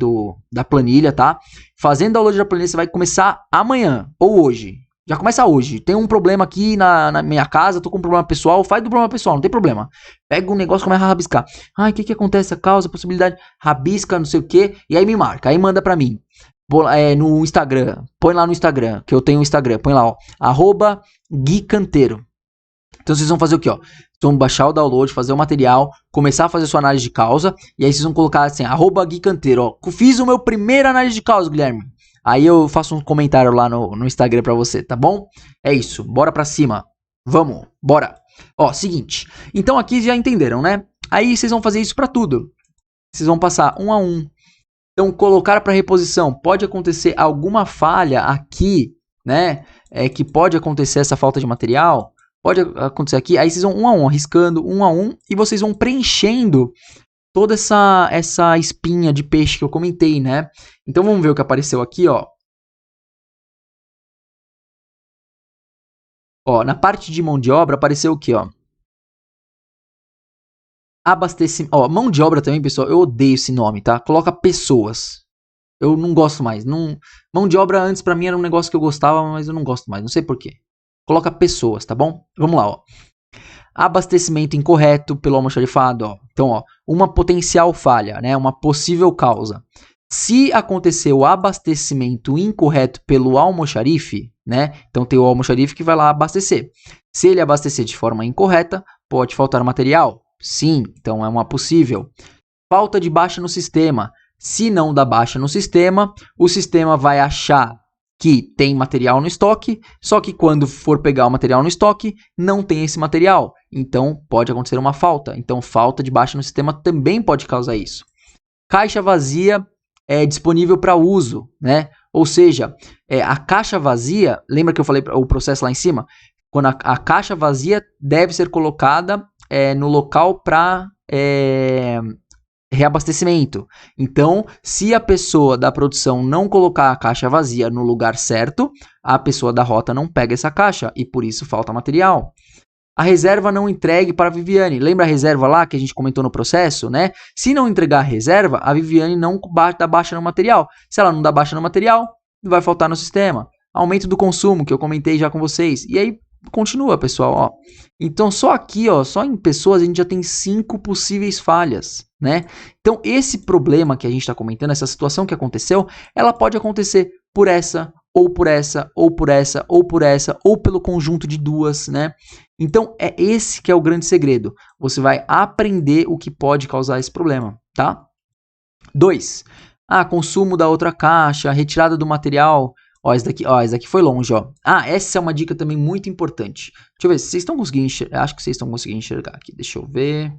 da planilha, tá? Fazendo o download da planilha, você vai começar amanhã ou hoje. Já começa hoje. Tem um problema aqui na minha casa, tô com um problema pessoal, faz do problema pessoal, não tem problema. Pega um negócio e começa a rabiscar. Ai, o que acontece? A causa, a possibilidade, rabisca, não sei o que, e aí me marca, aí manda pra mim. No Instagram, põe lá no Instagram, que eu tenho o Instagram, põe lá, ó, @GuiCanteiro. Então vocês vão fazer o que, ó? Vocês vão baixar o download, fazer o material, começar a fazer sua análise de causa, e aí vocês vão colocar assim, @GuiCanteiro, ó. Fiz o meu primeiro análise de causa, Guilherme. Aí eu faço um comentário lá no Instagram pra você, tá bom? É isso, bora pra cima. Vamos, bora. Ó, seguinte. Então aqui já entenderam, né? Aí vocês vão fazer isso pra tudo. Vocês vão passar 1 a 1. Então colocar pra reposição. Pode acontecer alguma falha aqui, né? Que pode acontecer essa falta de material. Pode acontecer aqui. Aí vocês vão 1 a 1, arriscando 1 a 1. E vocês vão preenchendo toda essa espinha de peixe que eu comentei, né? Então vamos ver o que apareceu aqui, ó. Ó, na parte de mão de obra apareceu o que, ó? Abastecimento. Ó, mão de obra também, pessoal, eu odeio esse nome, tá? Coloca pessoas. Eu não gosto mais. Mão de obra antes pra mim era um negócio que eu gostava, mas eu não gosto mais, não sei porquê. Coloca pessoas, tá bom? Vamos lá, ó. Abastecimento incorreto pelo almoxarifado, ó. Então, ó, uma potencial falha, né? Uma possível causa. Se acontecer o abastecimento incorreto pelo almoxarife, né? Então tem o almoxarife que vai lá abastecer. Se ele abastecer de forma incorreta, pode faltar material? Sim, então é uma possível. Falta de baixa no sistema. Se não dá baixa no sistema, o sistema vai achar que tem material no estoque, só que quando for pegar o material no estoque, não tem esse material. Então, pode acontecer uma falta. Então, falta de baixa no sistema também pode causar isso. Caixa vazia é disponível para uso, né? Ou seja, a caixa vazia, lembra que eu falei o processo lá em cima? Quando a caixa vazia deve ser colocada no local para reabastecimento. Então, se a pessoa da produção não colocar a caixa vazia no lugar certo, a pessoa da rota não pega essa caixa e por isso falta material. A reserva não entregue para a Viviane. Lembra a reserva lá que a gente comentou no processo, né? Se não entregar a reserva, a Viviane não dá baixa no material. Se ela não dá baixa no material, vai faltar no sistema. Aumento do consumo, que eu comentei já com vocês. E aí, continua, pessoal, ó. Então, só aqui, ó, só em pessoas, a gente já tem 5 possíveis falhas, né? Então, esse problema que a gente está comentando, essa situação que aconteceu, ela pode acontecer por essa, ou por essa, ou por essa, ou por essa, ou pelo conjunto de duas, né? Então, é esse que é o grande segredo. Você vai aprender o que pode causar esse problema, tá? 2. Consumo da outra caixa, retirada do material. Esse daqui foi longe, ó. Essa é uma dica também muito importante. Deixa eu ver se vocês estão conseguindo enxergar. Acho que vocês estão conseguindo enxergar aqui. Deixa eu ver.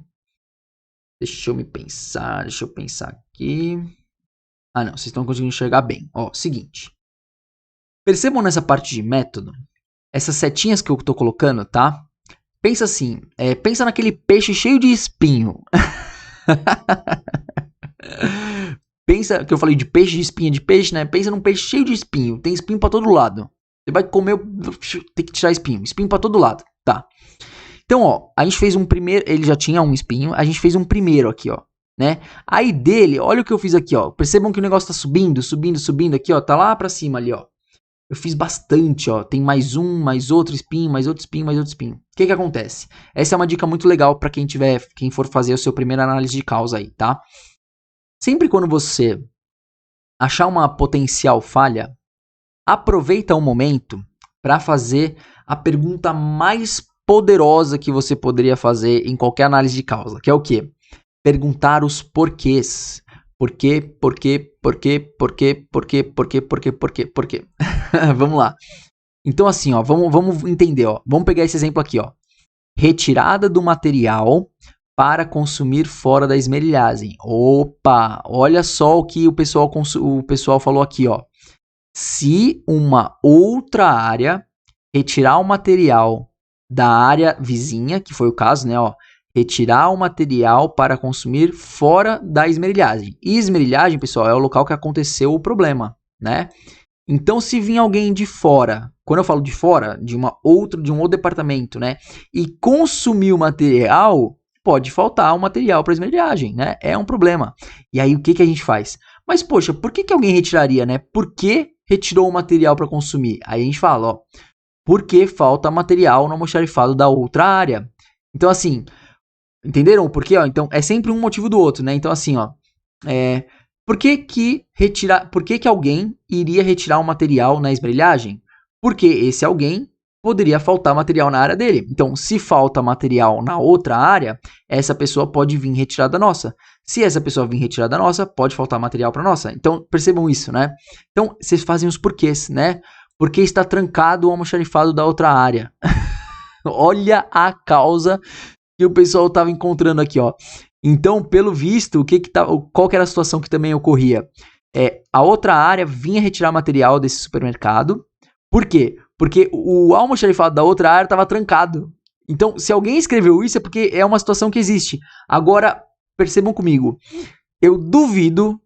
Deixa eu pensar aqui. Não, vocês estão conseguindo enxergar bem. Ó, seguinte. Percebam nessa parte de método, essas setinhas que eu tô colocando, tá? Pensa assim, pensa naquele peixe cheio de espinho. Pensa que eu falei de peixe, de espinha de peixe, né? Pensa num peixe cheio de espinho. Tem espinho pra todo lado. Você vai comer, tem que tirar espinho. Espinho pra todo lado, tá? Então, ó, a gente fez um primeiro, ele já tinha um espinho, a gente fez um primeiro aqui, ó, né? Aí dele, olha o que eu fiz aqui, ó. Percebam que o negócio tá subindo, subindo, subindo aqui, ó. Tá lá pra cima ali, ó. Eu fiz bastante, ó. Tem mais um, mais outro espinho, mais outro espinho, mais outro espinho. O que acontece? Essa é uma dica muito legal pra quem for fazer o seu primeiro análise de causa aí, tá? Sempre quando você achar uma potencial falha, aproveita o momento para fazer a pergunta mais poderosa que você poderia fazer em qualquer análise de causa, que é o quê? Perguntar os porquês. Por quê? Vamos lá. Então assim, ó, vamos entender, ó. Vamos pegar esse exemplo aqui, ó. Retirada do material para consumir fora da esmerilhagem. Opa, olha só o que o pessoal falou aqui, ó. Se uma outra área retirar o material da área vizinha, que foi o caso, né, ó, retirar o material para consumir fora da esmerilhagem. E esmerilhagem, pessoal, é o local que aconteceu o problema, né? Então, se vir alguém de fora, quando eu falo de fora, de um outro departamento, né, e consumir o material, pode faltar o material para esmerilhagem, né? É um problema. E aí, o que a gente faz? Mas, poxa, por que alguém retiraria, né? Por que retirou o material para consumir? Aí a gente fala, ó, porque falta material no almoxarifado da outra área. Então, assim, entenderam o porquê? Ó? Então, é sempre um motivo do outro, né? Então, assim, ó, por que alguém iria retirar o material na esmerilhagem? Porque esse alguém poderia faltar material na área dele. Então, se falta material na outra área, essa pessoa pode vir retirar da nossa. Se essa pessoa vir retirar da nossa, pode faltar material para nossa. Então, percebam isso, né? Então, vocês fazem os porquês, né? Porque está trancado o almoxarifado da outra área. Olha a causa que o pessoal estava encontrando aqui, ó. Então, pelo visto, qual que era a situação que também ocorria? A outra área vinha retirar material desse supermercado. Por quê? Porque o almoxarifado da outra área estava trancado. Então, se alguém escreveu isso, é porque é uma situação que existe. Agora, percebam comigo. Eu duvido,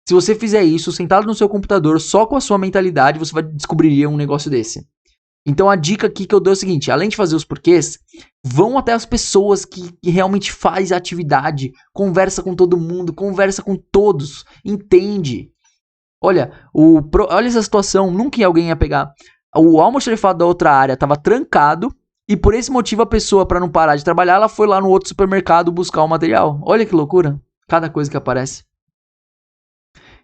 se você fizer isso, sentado no seu computador, só com a sua mentalidade, você vai descobrir um negócio desse. Então, a dica aqui que eu dou é o seguinte. Além de fazer os porquês, vão até as pessoas que realmente fazem a atividade. Conversa com todo mundo, conversa com todos. Entende. Olha essa situação. Nunca alguém ia pegar. O almoxarifado da outra área estava trancado. E por esse motivo a pessoa, para não parar de trabalhar, ela foi lá no outro supermercado buscar o material. Olha que loucura. Cada coisa que aparece.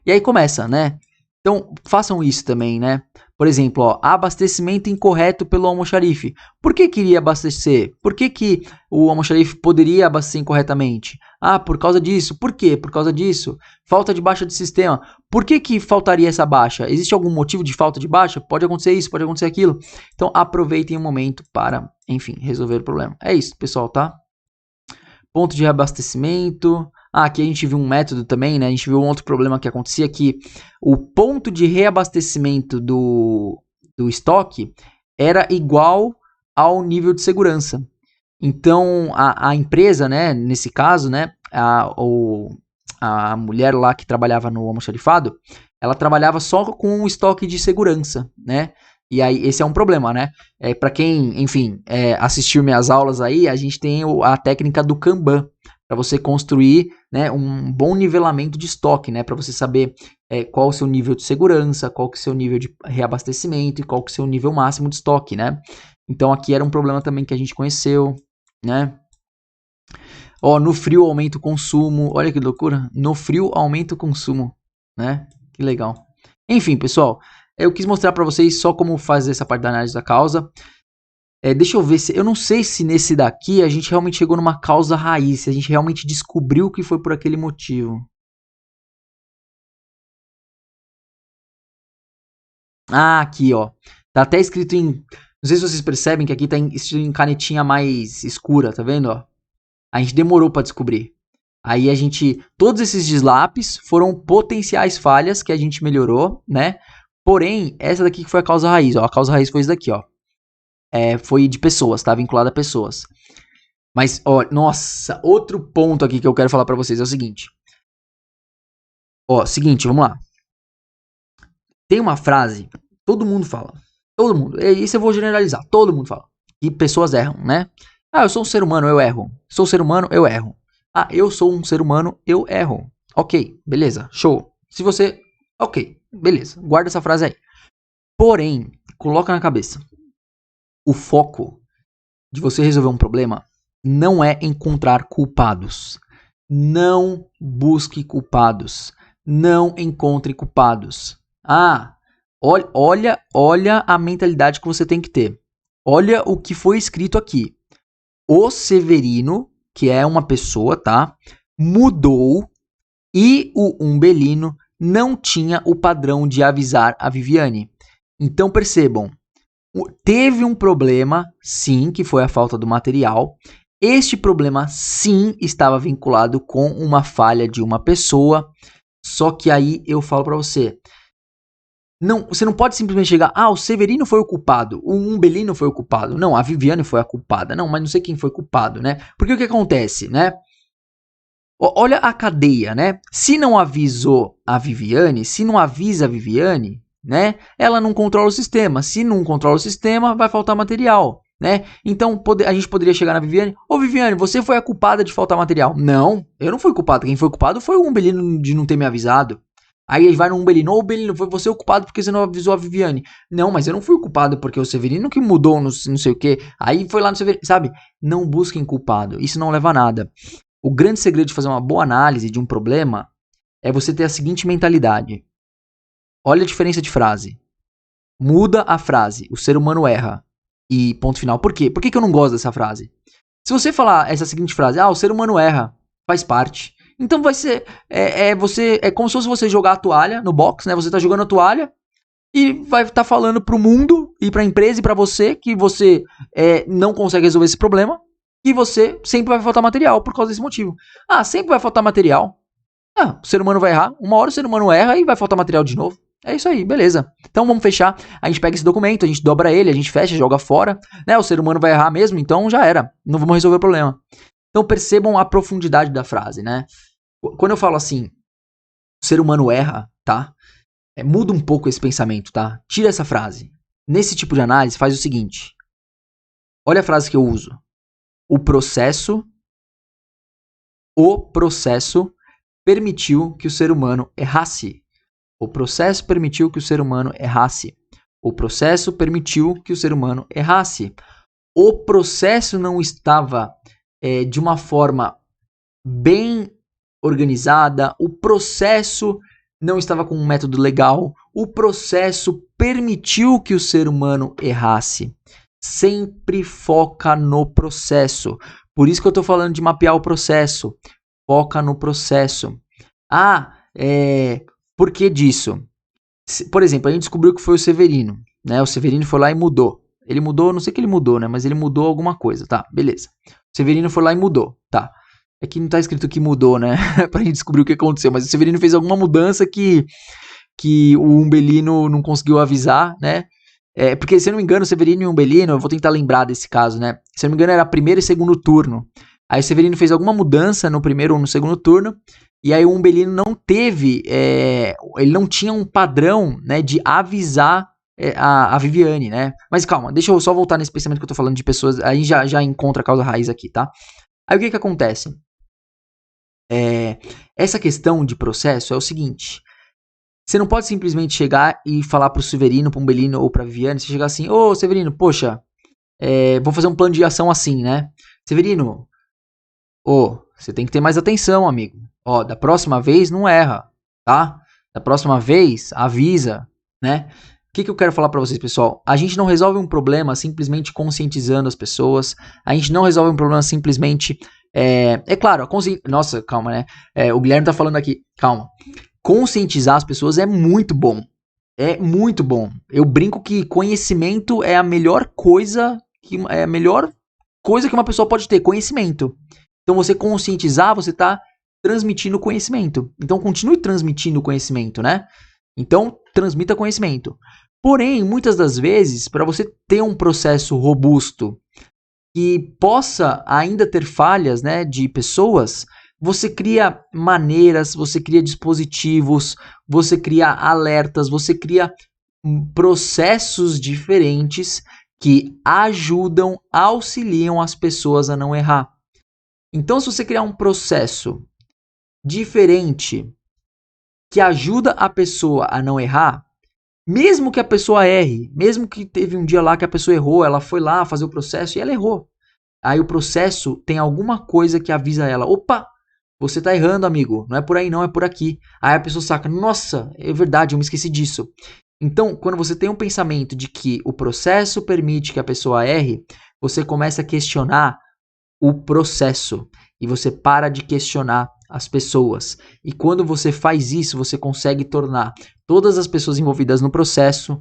E aí começa, né? Então, façam isso também, né? Por exemplo, ó, abastecimento incorreto pelo almoxarife. Por que queria abastecer? Por que o almoxarife poderia abastecer incorretamente? Por causa disso. Por quê? Por causa disso. Falta de baixa de sistema. Por que faltaria essa baixa? Existe algum motivo de falta de baixa? Pode acontecer isso, pode acontecer aquilo. Então, aproveitem o momento para, enfim, resolver o problema. É isso, pessoal, tá? Ponto de reabastecimento. Aqui a gente viu um método também, né? A gente viu um outro problema que acontecia, que o ponto de reabastecimento do estoque era igual ao nível de segurança. Então, a empresa, né, nesse caso, né, a mulher lá que trabalhava no almoxarifado, ela trabalhava só com o estoque de segurança, né? E aí, esse é um problema, né? Para quem, enfim, assistiu minhas aulas aí, a gente tem a técnica do Kanban, para você construir, né, um bom nivelamento de estoque, né? Para você saber qual o seu nível de segurança, qual que é o seu nível de reabastecimento e qual que é o seu nível máximo de estoque, né? Então aqui era um problema também que a gente conheceu, né? Ó, no frio aumenta o consumo, olha que loucura, no frio aumenta o consumo, né? Que legal. Enfim, pessoal, eu quis mostrar para vocês só como fazer essa parte da análise da causa. Deixa eu ver se... Eu não sei se nesse daqui a gente realmente chegou numa causa raiz, se a gente realmente descobriu que foi por aquele motivo. Ah, aqui, ó. Tá até escrito em... Não sei se vocês percebem que aqui tá escrito em canetinha mais escura, tá vendo, ó? A gente demorou para descobrir. Aí a gente... Todos esses deslapes foram potenciais falhas que a gente melhorou, né? Porém, essa daqui que foi a causa raiz, ó. A causa raiz foi isso daqui, ó. Foi de pessoas, tá? Vinculada a pessoas. Mas, ó, nossa, outro ponto aqui que eu quero falar pra vocês é o seguinte. Ó, seguinte, vamos lá. Tem uma frase, todo mundo fala. Todo mundo. Isso eu vou generalizar. Todo mundo fala. E pessoas erram, né? Ah, eu sou um ser humano, eu erro. Sou um ser humano, eu erro. Ah, eu sou um ser humano, eu erro. Ok, beleza, show. Se você... Ok, beleza, guarda essa frase aí. Porém, coloca na cabeça. O foco de você resolver um problema não é encontrar culpados. Não busque culpados. Não encontre culpados. Ah, olha a mentalidade que você tem que ter. Olha o que foi escrito aqui. O Severino, que é uma pessoa, tá? Mudou e o Umbelino não tinha o padrão de avisar a Viviane. Então percebam, teve um problema, sim, que foi a falta do material. Este problema, sim, estava vinculado com uma falha de uma pessoa. Só que aí eu falo para você, não, você não pode simplesmente chegar, o Severino foi o culpado, o Umbelino foi o culpado. Não, a Viviane foi a culpada. Não, mas não sei quem foi culpado, né? Porque o que acontece, né? Olha a cadeia, né? Se não avisou a Viviane, se não avisa a Viviane, né? Ela não controla o sistema. Se não controla o sistema, vai faltar material, né? Então a gente poderia chegar na Viviane. Ô Viviane, você foi a culpada de faltar material. Não, eu não fui culpado. Quem foi culpado foi o Umbelino de não ter me avisado. Aí ele vai no Umbelino. Ô Umbelino, foi você o culpado porque você não avisou a Viviane. Não, mas eu não fui o culpado porque o Severino que mudou não sei o que. Aí foi lá no Severino, sabe? Não busquem culpado. Isso não leva a nada. O grande segredo de fazer uma boa análise de um problema é você ter a seguinte mentalidade. Olha a diferença de frase. Muda a frase. O ser humano erra. E ponto final. Por quê? Por que eu não gosto dessa frase? Se você falar essa seguinte frase, o ser humano erra, faz parte. Então vai ser, é como se fosse você jogar a toalha no box, né? Você tá jogando a toalha e vai estar falando pro mundo e pra empresa e pra você que você não consegue resolver esse problema e você sempre vai faltar material por causa desse motivo. Sempre vai faltar material. O ser humano vai errar. Uma hora o ser humano erra e vai faltar material de novo. É isso aí, beleza. Então vamos fechar. A gente pega esse documento, a gente dobra ele, a gente fecha, joga fora. Né? O ser humano vai errar mesmo, então já era. Não vamos resolver o problema. Então percebam a profundidade da frase, né? Quando eu falo assim, o ser humano erra, tá? Muda um pouco esse pensamento, tá? Tira essa frase. Nesse tipo de análise, faz o seguinte. Olha a frase que eu uso. O processo permitiu que o ser humano errasse. O processo permitiu que o ser humano errasse. O processo permitiu que o ser humano errasse. O processo não estava de uma forma bem organizada. O processo não estava com um método legal. O processo permitiu que o ser humano errasse. Sempre foca no processo. Por isso que eu estou falando de mapear o processo. Foca no processo. Por que disso? Por exemplo, a gente descobriu que foi o Severino, né? O Severino foi lá e mudou. Ele mudou, não sei o que ele mudou, né? Mas ele mudou alguma coisa, tá? Beleza. O Severino foi lá e mudou, tá? É que não tá escrito que mudou, né? Pra gente descobrir o que aconteceu. Mas o Severino fez alguma mudança que o Umbelino não conseguiu avisar, né? Porque, se eu não me engano, o Severino e o Umbelino, eu vou tentar lembrar desse caso, né? Se eu não me engano, era primeiro e segundo turno. Aí o Severino fez alguma mudança no primeiro ou no segundo turno. E aí o Umbelino não teve, ele não tinha um padrão, né, de avisar a Viviane, né? Mas calma, deixa eu só voltar nesse pensamento que eu tô falando de pessoas, aí já encontra a causa raiz aqui, tá? Aí o que acontece? Essa questão de processo é o seguinte, você não pode simplesmente chegar e falar pro Severino, pro Umbelino ou pra Viviane, você chegar assim, ô Severino, poxa, vou fazer um plano de ação assim, né? Severino, você tem que ter mais atenção, amigo. Ó, da próxima vez não erra, tá? Da próxima vez avisa, né? O que eu quero falar pra vocês, pessoal? A gente não resolve um problema simplesmente conscientizando as pessoas. A gente não resolve um problema simplesmente. É claro, nossa, calma, né? O Guilherme tá falando aqui, calma. Conscientizar as pessoas é muito bom. É muito bom. Eu brinco que conhecimento é a melhor coisa que uma pessoa pode ter, conhecimento. Então você conscientizar, você está transmitindo conhecimento. Então continue transmitindo conhecimento, né? Então transmita conhecimento. Porém, muitas das vezes, para você ter um processo robusto que possa ainda ter falhas, né, de pessoas, você cria maneiras, você cria dispositivos, você cria alertas, você cria processos diferentes que ajudam, auxiliam as pessoas a não errar. Então, se você criar um processo diferente que ajuda a pessoa a não errar, mesmo que a pessoa erre, mesmo que teve um dia lá que a pessoa errou, ela foi lá fazer o processo e ela errou. Aí o processo tem alguma coisa que avisa ela: opa, você tá errando, amigo. Não é por aí, não, é por aqui. Aí a pessoa saca: nossa, é verdade, eu me esqueci disso. Então, quando você tem um pensamento de que o processo permite que a pessoa erre, você começa a questionar o processo e você para de questionar as pessoas. E quando você faz isso, você consegue tornar todas as pessoas envolvidas no processo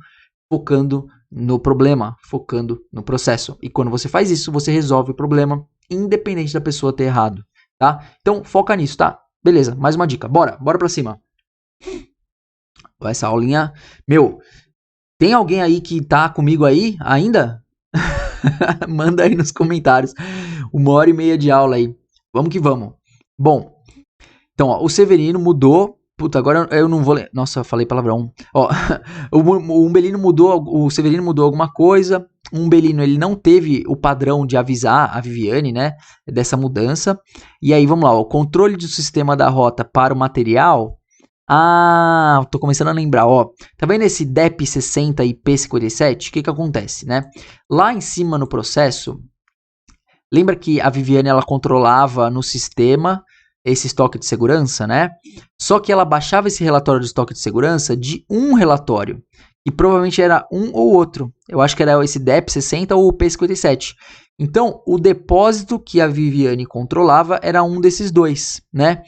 focando no problema, focando no processo. E quando você faz isso, você resolve o problema, independente da pessoa ter errado, tá? Então, foca nisso, tá? Beleza, mais uma dica. Bora pra cima. Essa aulinha, meu, tem alguém aí que tá comigo aí ainda? Manda aí nos comentários. 1h30 de aula aí. Vamos que vamos. Bom, então, ó, o Severino mudou. Puta, agora eu não vou ler. Nossa, eu falei palavrão. Ó, o Umbelino mudou, o Severino mudou alguma coisa. O Umbelino, ele não teve o padrão de avisar a Viviane, né, dessa mudança. E aí, vamos lá, o controle do sistema da rota para o material. Ah, tô começando a lembrar, ó. Tá vendo esse DEP60 e P57? O que acontece, né? Lá em cima no processo, lembra que a Viviane ela controlava no sistema esse estoque de segurança, né? Só que ela baixava esse relatório de estoque de segurança de um relatório. E provavelmente era um ou outro. Eu acho que era esse DEP60 ou o P57. Então, o depósito que a Viviane controlava era um desses dois, né?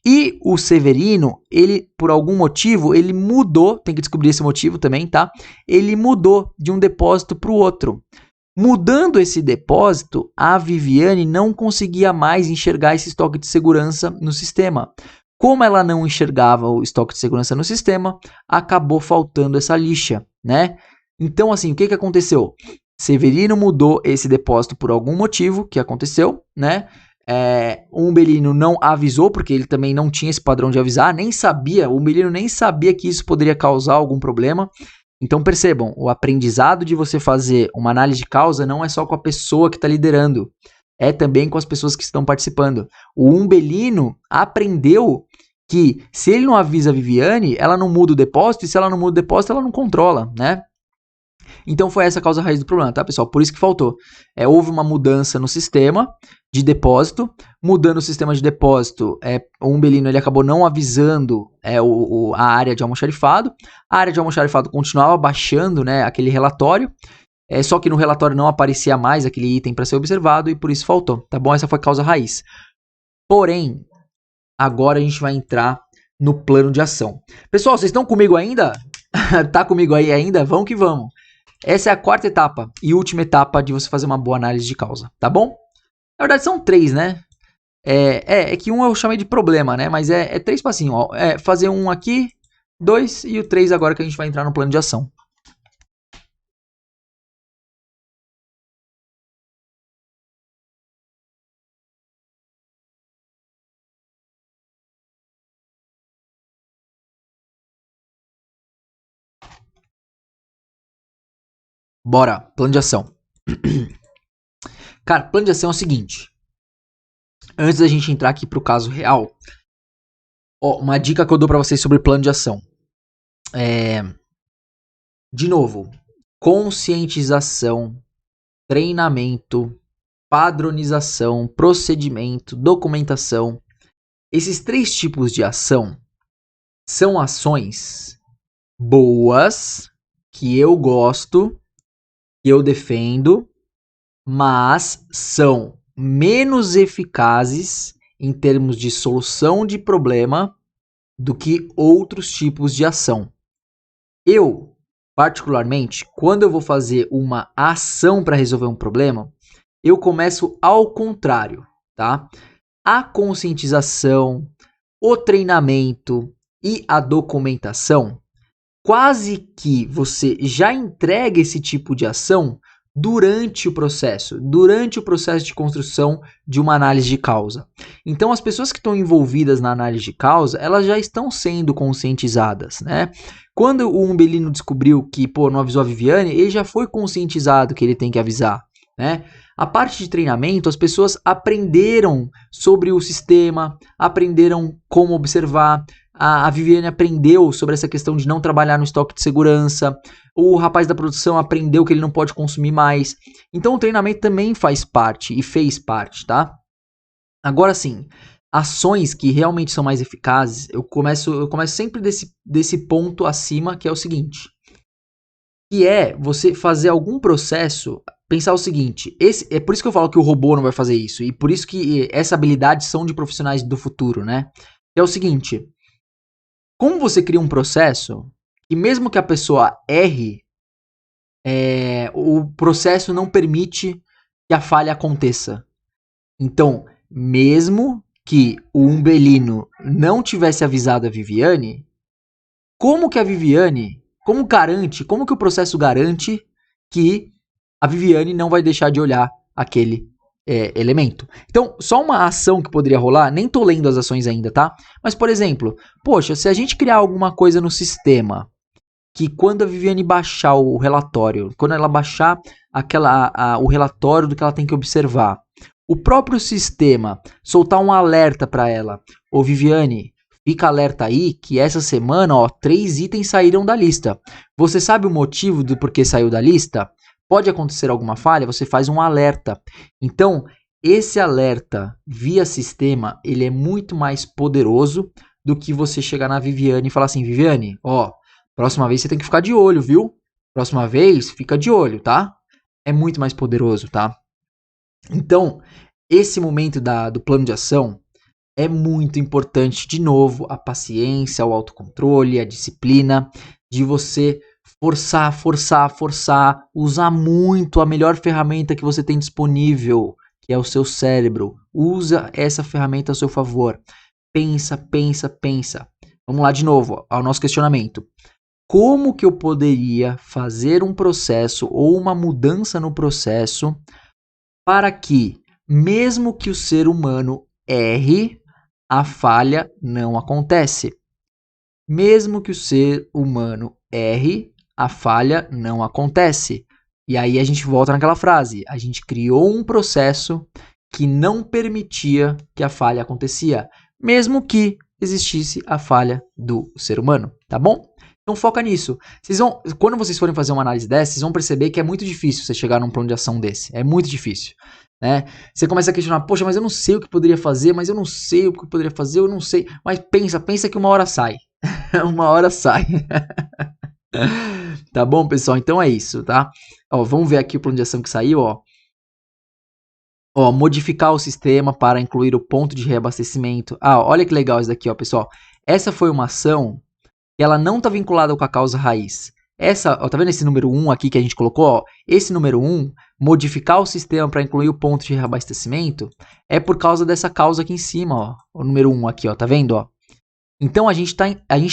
E o Severino, ele, por algum motivo, ele mudou, tem que descobrir esse motivo também, tá? Ele mudou de um depósito para o outro. Mudando esse depósito, a Viviane não conseguia mais enxergar esse estoque de segurança no sistema. Como ela não enxergava o estoque de segurança no sistema, acabou faltando essa lixa, né? Então, assim, o que aconteceu? Severino mudou esse depósito por algum motivo que aconteceu, né? O Umbelino não avisou, porque ele também não tinha esse padrão de avisar, nem sabia, o Umbelino nem sabia que isso poderia causar algum problema. Então percebam, o aprendizado de você fazer uma análise de causa não é só com a pessoa que está liderando, é também com as pessoas que estão participando. O Umbelino aprendeu que se ele não avisa a Viviane, ela não muda o depósito, e se ela não muda o depósito, ela não controla, né? Então foi essa a causa raiz do problema, tá, pessoal? Por isso que faltou. Houve uma mudança no sistema de depósito. Mudando o sistema de depósito, o Umbelino ele acabou não avisando a área de almoxarifado. A área de almoxarifado continuava baixando, né, aquele relatório. Só que no relatório não aparecia mais aquele item para ser observado e por isso faltou, tá bom? Essa foi a causa raiz. Porém, agora a gente vai entrar no plano de ação. Pessoal, vocês estão comigo ainda? Tá comigo aí ainda? Vamos que vamos. Essa é a quarta etapa e última etapa de você fazer uma boa análise de causa, tá bom? Na verdade são três, né? É que um eu chamei de problema, né? Mas é três passinhos, ó. Fazer um aqui, dois e o três agora que a gente vai entrar no plano de ação. Bora, plano de ação. Cara, plano de ação é o seguinte. Antes da gente entrar aqui pro caso real, ó, uma dica que eu dou pra vocês sobre plano de ação. De novo, conscientização, treinamento, padronização, procedimento, documentação. Esses 3 tipos de ação são ações boas, que eu gosto, que eu defendo, mas são menos eficazes em termos de solução de problema do que outros tipos de ação. Eu, particularmente, quando eu vou fazer uma ação para resolver um problema, eu começo ao contrário, tá? A conscientização, o treinamento e a documentação, quase que você já entrega esse tipo de ação durante o processo de construção de uma análise de causa. Então, as pessoas que estão envolvidas na análise de causa, elas já estão sendo conscientizadas, né? Quando o Umbelino descobriu que, não avisou a Viviane, ele já foi conscientizado que ele tem que avisar, né? A parte de treinamento, as pessoas aprenderam sobre o sistema, aprenderam como observar. A Viviane aprendeu sobre essa questão de não trabalhar no estoque de segurança. O rapaz da produção aprendeu que ele não pode consumir mais. Então o treinamento também faz parte e fez parte, tá? Agora sim, ações que realmente são mais eficazes, eu começo sempre desse ponto acima, que é o seguinte. Que é você fazer algum processo, pensar o seguinte, é por isso que eu falo que o robô não vai fazer isso, e por isso que essa habilidade são de profissionais do futuro, né? É o seguinte, como você cria um processo, e mesmo que a pessoa erre, o processo não permite que a falha aconteça. Então, mesmo que o Umbelino não tivesse avisado a Viviane, como que o processo garante que a Viviane não vai deixar de olhar aquele elemento? Então, só uma ação que poderia rolar, nem tô lendo as ações ainda, tá? Mas, por exemplo, se a gente criar alguma coisa no sistema, que quando a Viviane baixar o relatório, quando ela baixar o relatório do que ela tem que observar, o próprio sistema soltar um alerta para ela, ô Viviane, fica alerta aí que essa semana, 3 itens saíram da lista. Você sabe o motivo do porquê saiu da lista? Pode acontecer alguma falha? Você faz um alerta. Então, esse alerta via sistema, ele é muito mais poderoso do que você chegar na Viviane e falar assim, Viviane, próxima vez você tem que ficar de olho, viu? Próxima vez, fica de olho, tá? É muito mais poderoso, tá? Então, esse momento do plano de ação é muito importante, de novo, a paciência, o autocontrole, a disciplina, de você forçar, usar muito a melhor ferramenta que você tem disponível, que é o seu cérebro. Usa essa ferramenta a seu favor. Pensa. Vamos lá de novo, ao nosso questionamento. Como que eu poderia fazer um processo ou uma mudança no processo para que, mesmo que o ser humano erre, a falha não acontece? Mesmo que o ser humano erre, a falha não acontece. E aí a gente volta naquela frase. A gente criou um processo que não permitia que a falha acontecia, mesmo que existisse a falha do ser humano, tá bom? Então foca nisso. Quando vocês forem fazer uma análise dessa, vocês vão perceber que é muito difícil você chegar num plano de ação desse. É muito difícil. Né? Você começa a questionar, poxa, mas eu não sei o que poderia fazer, eu não sei. Mas pensa que uma hora sai. Uma hora sai. Tá bom, pessoal? Então é isso, tá? Vamos ver aqui o plano de ação que saiu, modificar o sistema para incluir o ponto de reabastecimento. Olha que legal isso daqui, pessoal. Essa foi uma ação que ela não está vinculada com a causa raiz. Tá vendo esse número 1 aqui que a gente colocou? Esse número 1, modificar o sistema para incluir o ponto de reabastecimento, é por causa dessa causa aqui em cima, o número 1 aqui, tá vendo? Então a gente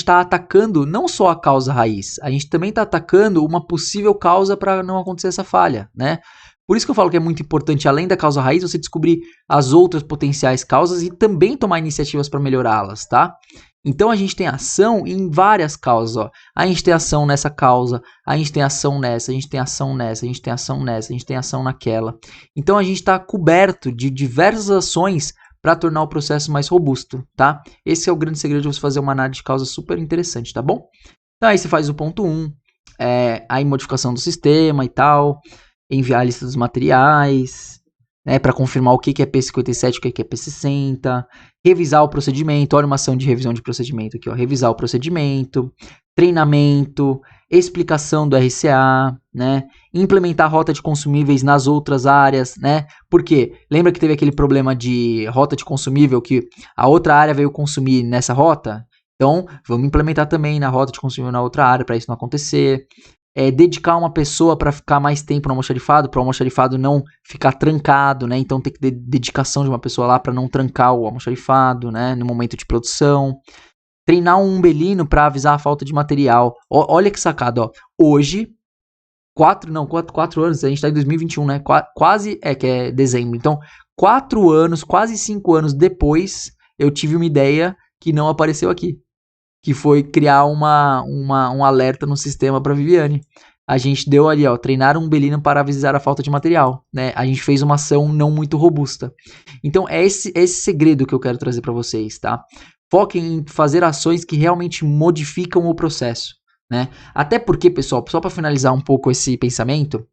tá atacando não só a causa raiz, a gente também está atacando uma possível causa para não acontecer essa falha, né? Por isso que eu falo que é muito importante, além da causa raiz, você descobrir as outras potenciais causas e também tomar iniciativas para melhorá-las, tá? Então a gente tem ação em várias causas, ó. A gente tem ação nessa causa, a gente tem ação nessa, a gente tem ação nessa, a gente tem ação nessa, a gente tem ação naquela. Então a gente está coberto de diversas ações para tornar o processo mais robusto, tá? Esse é o grande segredo de você fazer uma análise de causa super interessante, tá bom? Então aí você faz o ponto 1, aí modificação do sistema e tal, enviar a lista dos materiais, né, para confirmar o que é P57, o que é P60, revisar o procedimento, olha uma ação de revisão de procedimento aqui, ó, revisar o procedimento, treinamento, explicação do RCA, né, implementar a rota de consumíveis nas outras áreas, né, porque lembra que teve aquele problema de rota de consumível que a outra área veio consumir nessa rota? Então, vamos implementar também na rota de consumível na outra área para isso não acontecer. Dedicar uma pessoa para ficar mais tempo no almoxarifado, para o almoxarifado não ficar trancado, né? Então tem que ter dedicação de uma pessoa lá para não trancar o almoxarifado, né? No momento de produção. Treinar um umbelino para avisar a falta de material. Olha que sacada, ó. Hoje, 4 anos, a gente tá em 2021, né? Quase, que é dezembro. Então, 4 anos, quase 5 anos depois, eu tive uma ideia que não apareceu aqui, que foi criar um alerta no sistema para Viviane. A gente deu ali, ó, treinar um umbelino para avisar a falta de material, né? A gente fez uma ação não muito robusta. Então é esse segredo que eu quero trazer para vocês, tá? Foquem em fazer ações que realmente modificam o processo, né? Até porque, pessoal, só para finalizar um pouco esse pensamento,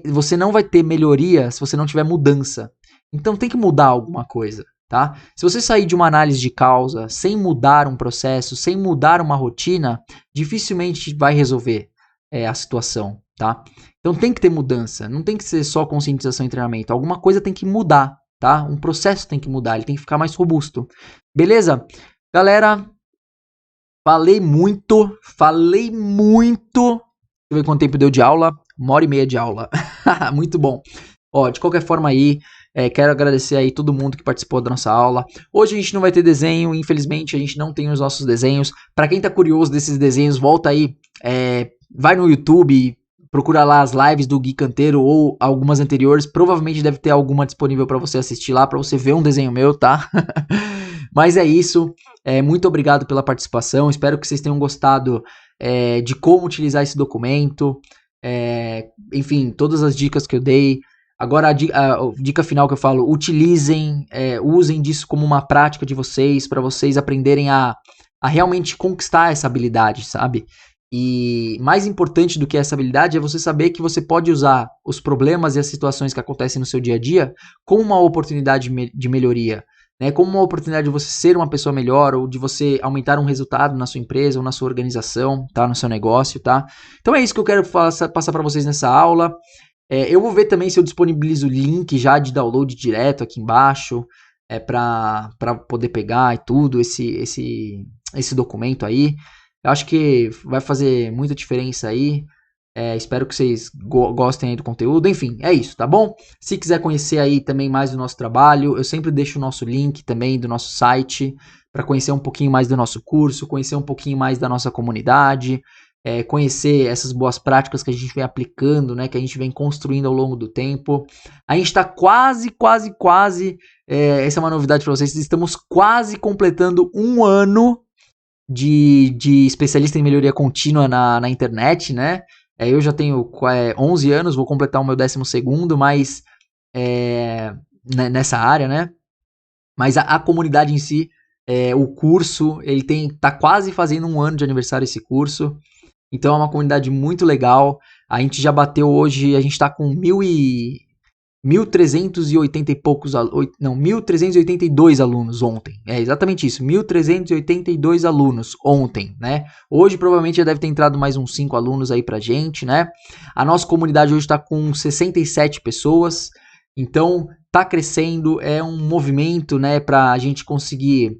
você não vai ter melhoria se você não tiver mudança. Então tem que mudar alguma coisa. Tá? Se você sair de uma análise de causa sem mudar um processo, sem mudar uma rotina, dificilmente vai resolver a situação. Tá? Então tem que ter mudança, não tem que ser só conscientização e treinamento. Alguma coisa tem que mudar, tá? Um processo tem que mudar, ele tem que ficar mais robusto. Beleza? Galera, falei muito. Deixa eu ver quanto tempo deu de aula. 1h30 de aula. Muito bom. Ó, de qualquer forma aí, quero agradecer aí todo mundo que participou da nossa aula. Hoje a gente não vai ter desenho, infelizmente a gente não tem os nossos desenhos. Para quem tá curioso desses desenhos, volta aí, vai no YouTube, procura lá as lives do Gui Canteiro ou algumas anteriores. Provavelmente deve ter alguma disponível para você assistir lá, para você ver um desenho meu, tá? Mas é isso, muito obrigado pela participação, espero que vocês tenham gostado de como utilizar esse documento, enfim, todas as dicas que eu dei. Agora a dica final que eu falo, utilizem, usem disso como uma prática de vocês, para vocês aprenderem a realmente conquistar essa habilidade, sabe? E mais importante do que essa habilidade é você saber que você pode usar os problemas e as situações que acontecem no seu dia a dia como uma oportunidade de melhoria, né? Como uma oportunidade de você ser uma pessoa melhor ou de você aumentar um resultado na sua empresa ou na sua organização, tá? No seu negócio, tá? Então é isso que eu quero passar para vocês nessa aula. Eu vou ver também se eu disponibilizo o link já de download direto aqui embaixo, para poder pegar e tudo, esse documento aí. Eu acho que vai fazer muita diferença aí. Espero que vocês gostem aí do conteúdo. Enfim, é isso, tá bom? Se quiser conhecer aí também mais do nosso trabalho, eu sempre deixo o nosso link também do nosso site para conhecer um pouquinho mais do nosso curso, conhecer um pouquinho mais da nossa comunidade, conhecer essas boas práticas que a gente vem aplicando, né, que a gente vem construindo ao longo do tempo. A gente está quase, essa é uma novidade para vocês, estamos quase completando 1 ano de especialista em melhoria contínua na internet, né? Eu já tenho 11 anos, vou completar o meu 12º, mas nessa área, né? Mas a comunidade em si, o curso, ele tá quase fazendo 1 ano de aniversário esse curso. Então é uma comunidade muito legal. A gente já bateu hoje, a gente tá com 1.380 e poucos alunos, não, 1.382 alunos ontem. É exatamente isso, 1.382 alunos ontem, né? Hoje provavelmente já deve ter entrado mais uns 5 alunos aí pra gente, né? A nossa comunidade hoje tá com 67 pessoas. Então tá crescendo, é um movimento, né, pra gente conseguir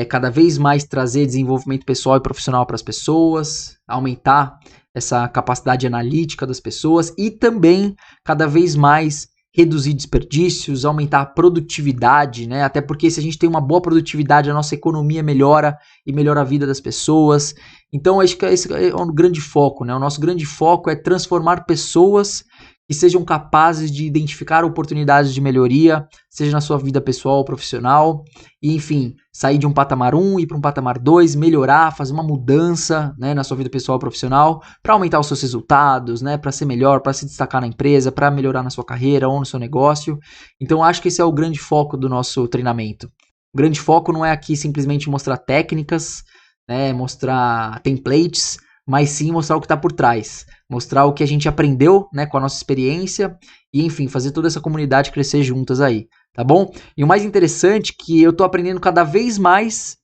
cada vez mais trazer desenvolvimento pessoal e profissional para as pessoas, aumentar essa capacidade analítica das pessoas e também cada vez mais reduzir desperdícios, aumentar a produtividade, né? Até porque se a gente tem uma boa produtividade, a nossa economia melhora e melhora a vida das pessoas. Então acho que esse é um grande foco, né? O nosso grande foco é transformar pessoas que sejam capazes de identificar oportunidades de melhoria, seja na sua vida pessoal ou profissional, e enfim, sair de um patamar 1 e ir para um patamar 2, melhorar, fazer uma mudança, né, na sua vida pessoal ou profissional, para aumentar os seus resultados, né, para ser melhor, para se destacar na empresa, para melhorar na sua carreira ou no seu negócio. Então acho que esse é o grande foco do nosso treinamento. O grande foco não é aqui simplesmente mostrar técnicas, né, mostrar templates, mas sim mostrar o que está por trás, mostrar o que a gente aprendeu, né, com a nossa experiência e, enfim, fazer toda essa comunidade crescer juntas aí, tá bom? E o mais interessante é que eu tô aprendendo cada vez mais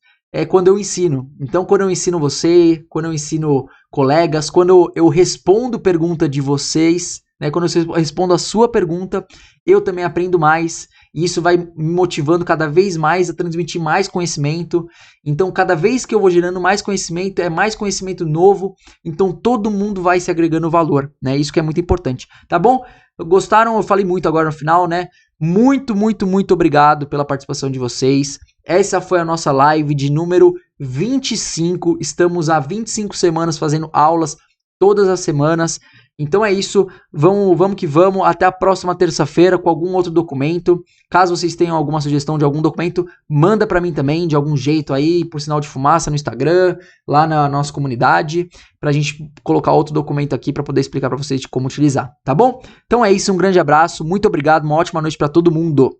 quando eu ensino. Então, quando eu ensino você, quando eu ensino colegas, quando eu respondo pergunta de vocês, né, quando eu respondo a sua pergunta, eu também aprendo mais. E isso vai me motivando cada vez mais a transmitir mais conhecimento. Então, cada vez que eu vou gerando mais conhecimento, é mais conhecimento novo. Então, todo mundo vai se agregando valor, né? Isso que é muito importante, tá bom? Gostaram? Eu falei muito agora no final, né? Muito, muito, muito obrigado pela participação de vocês. Essa foi a nossa live de número 25. Estamos há 25 semanas fazendo aulas todas as semanas. Então é isso, vamos que vamos, até a próxima terça-feira com algum outro documento. Caso vocês tenham alguma sugestão de algum documento, manda para mim também, de algum jeito aí, por sinal de fumaça no Instagram, lá na nossa comunidade, pra gente colocar outro documento aqui para poder explicar para vocês de como utilizar, tá bom? Então é isso, um grande abraço, muito obrigado, uma ótima noite para todo mundo.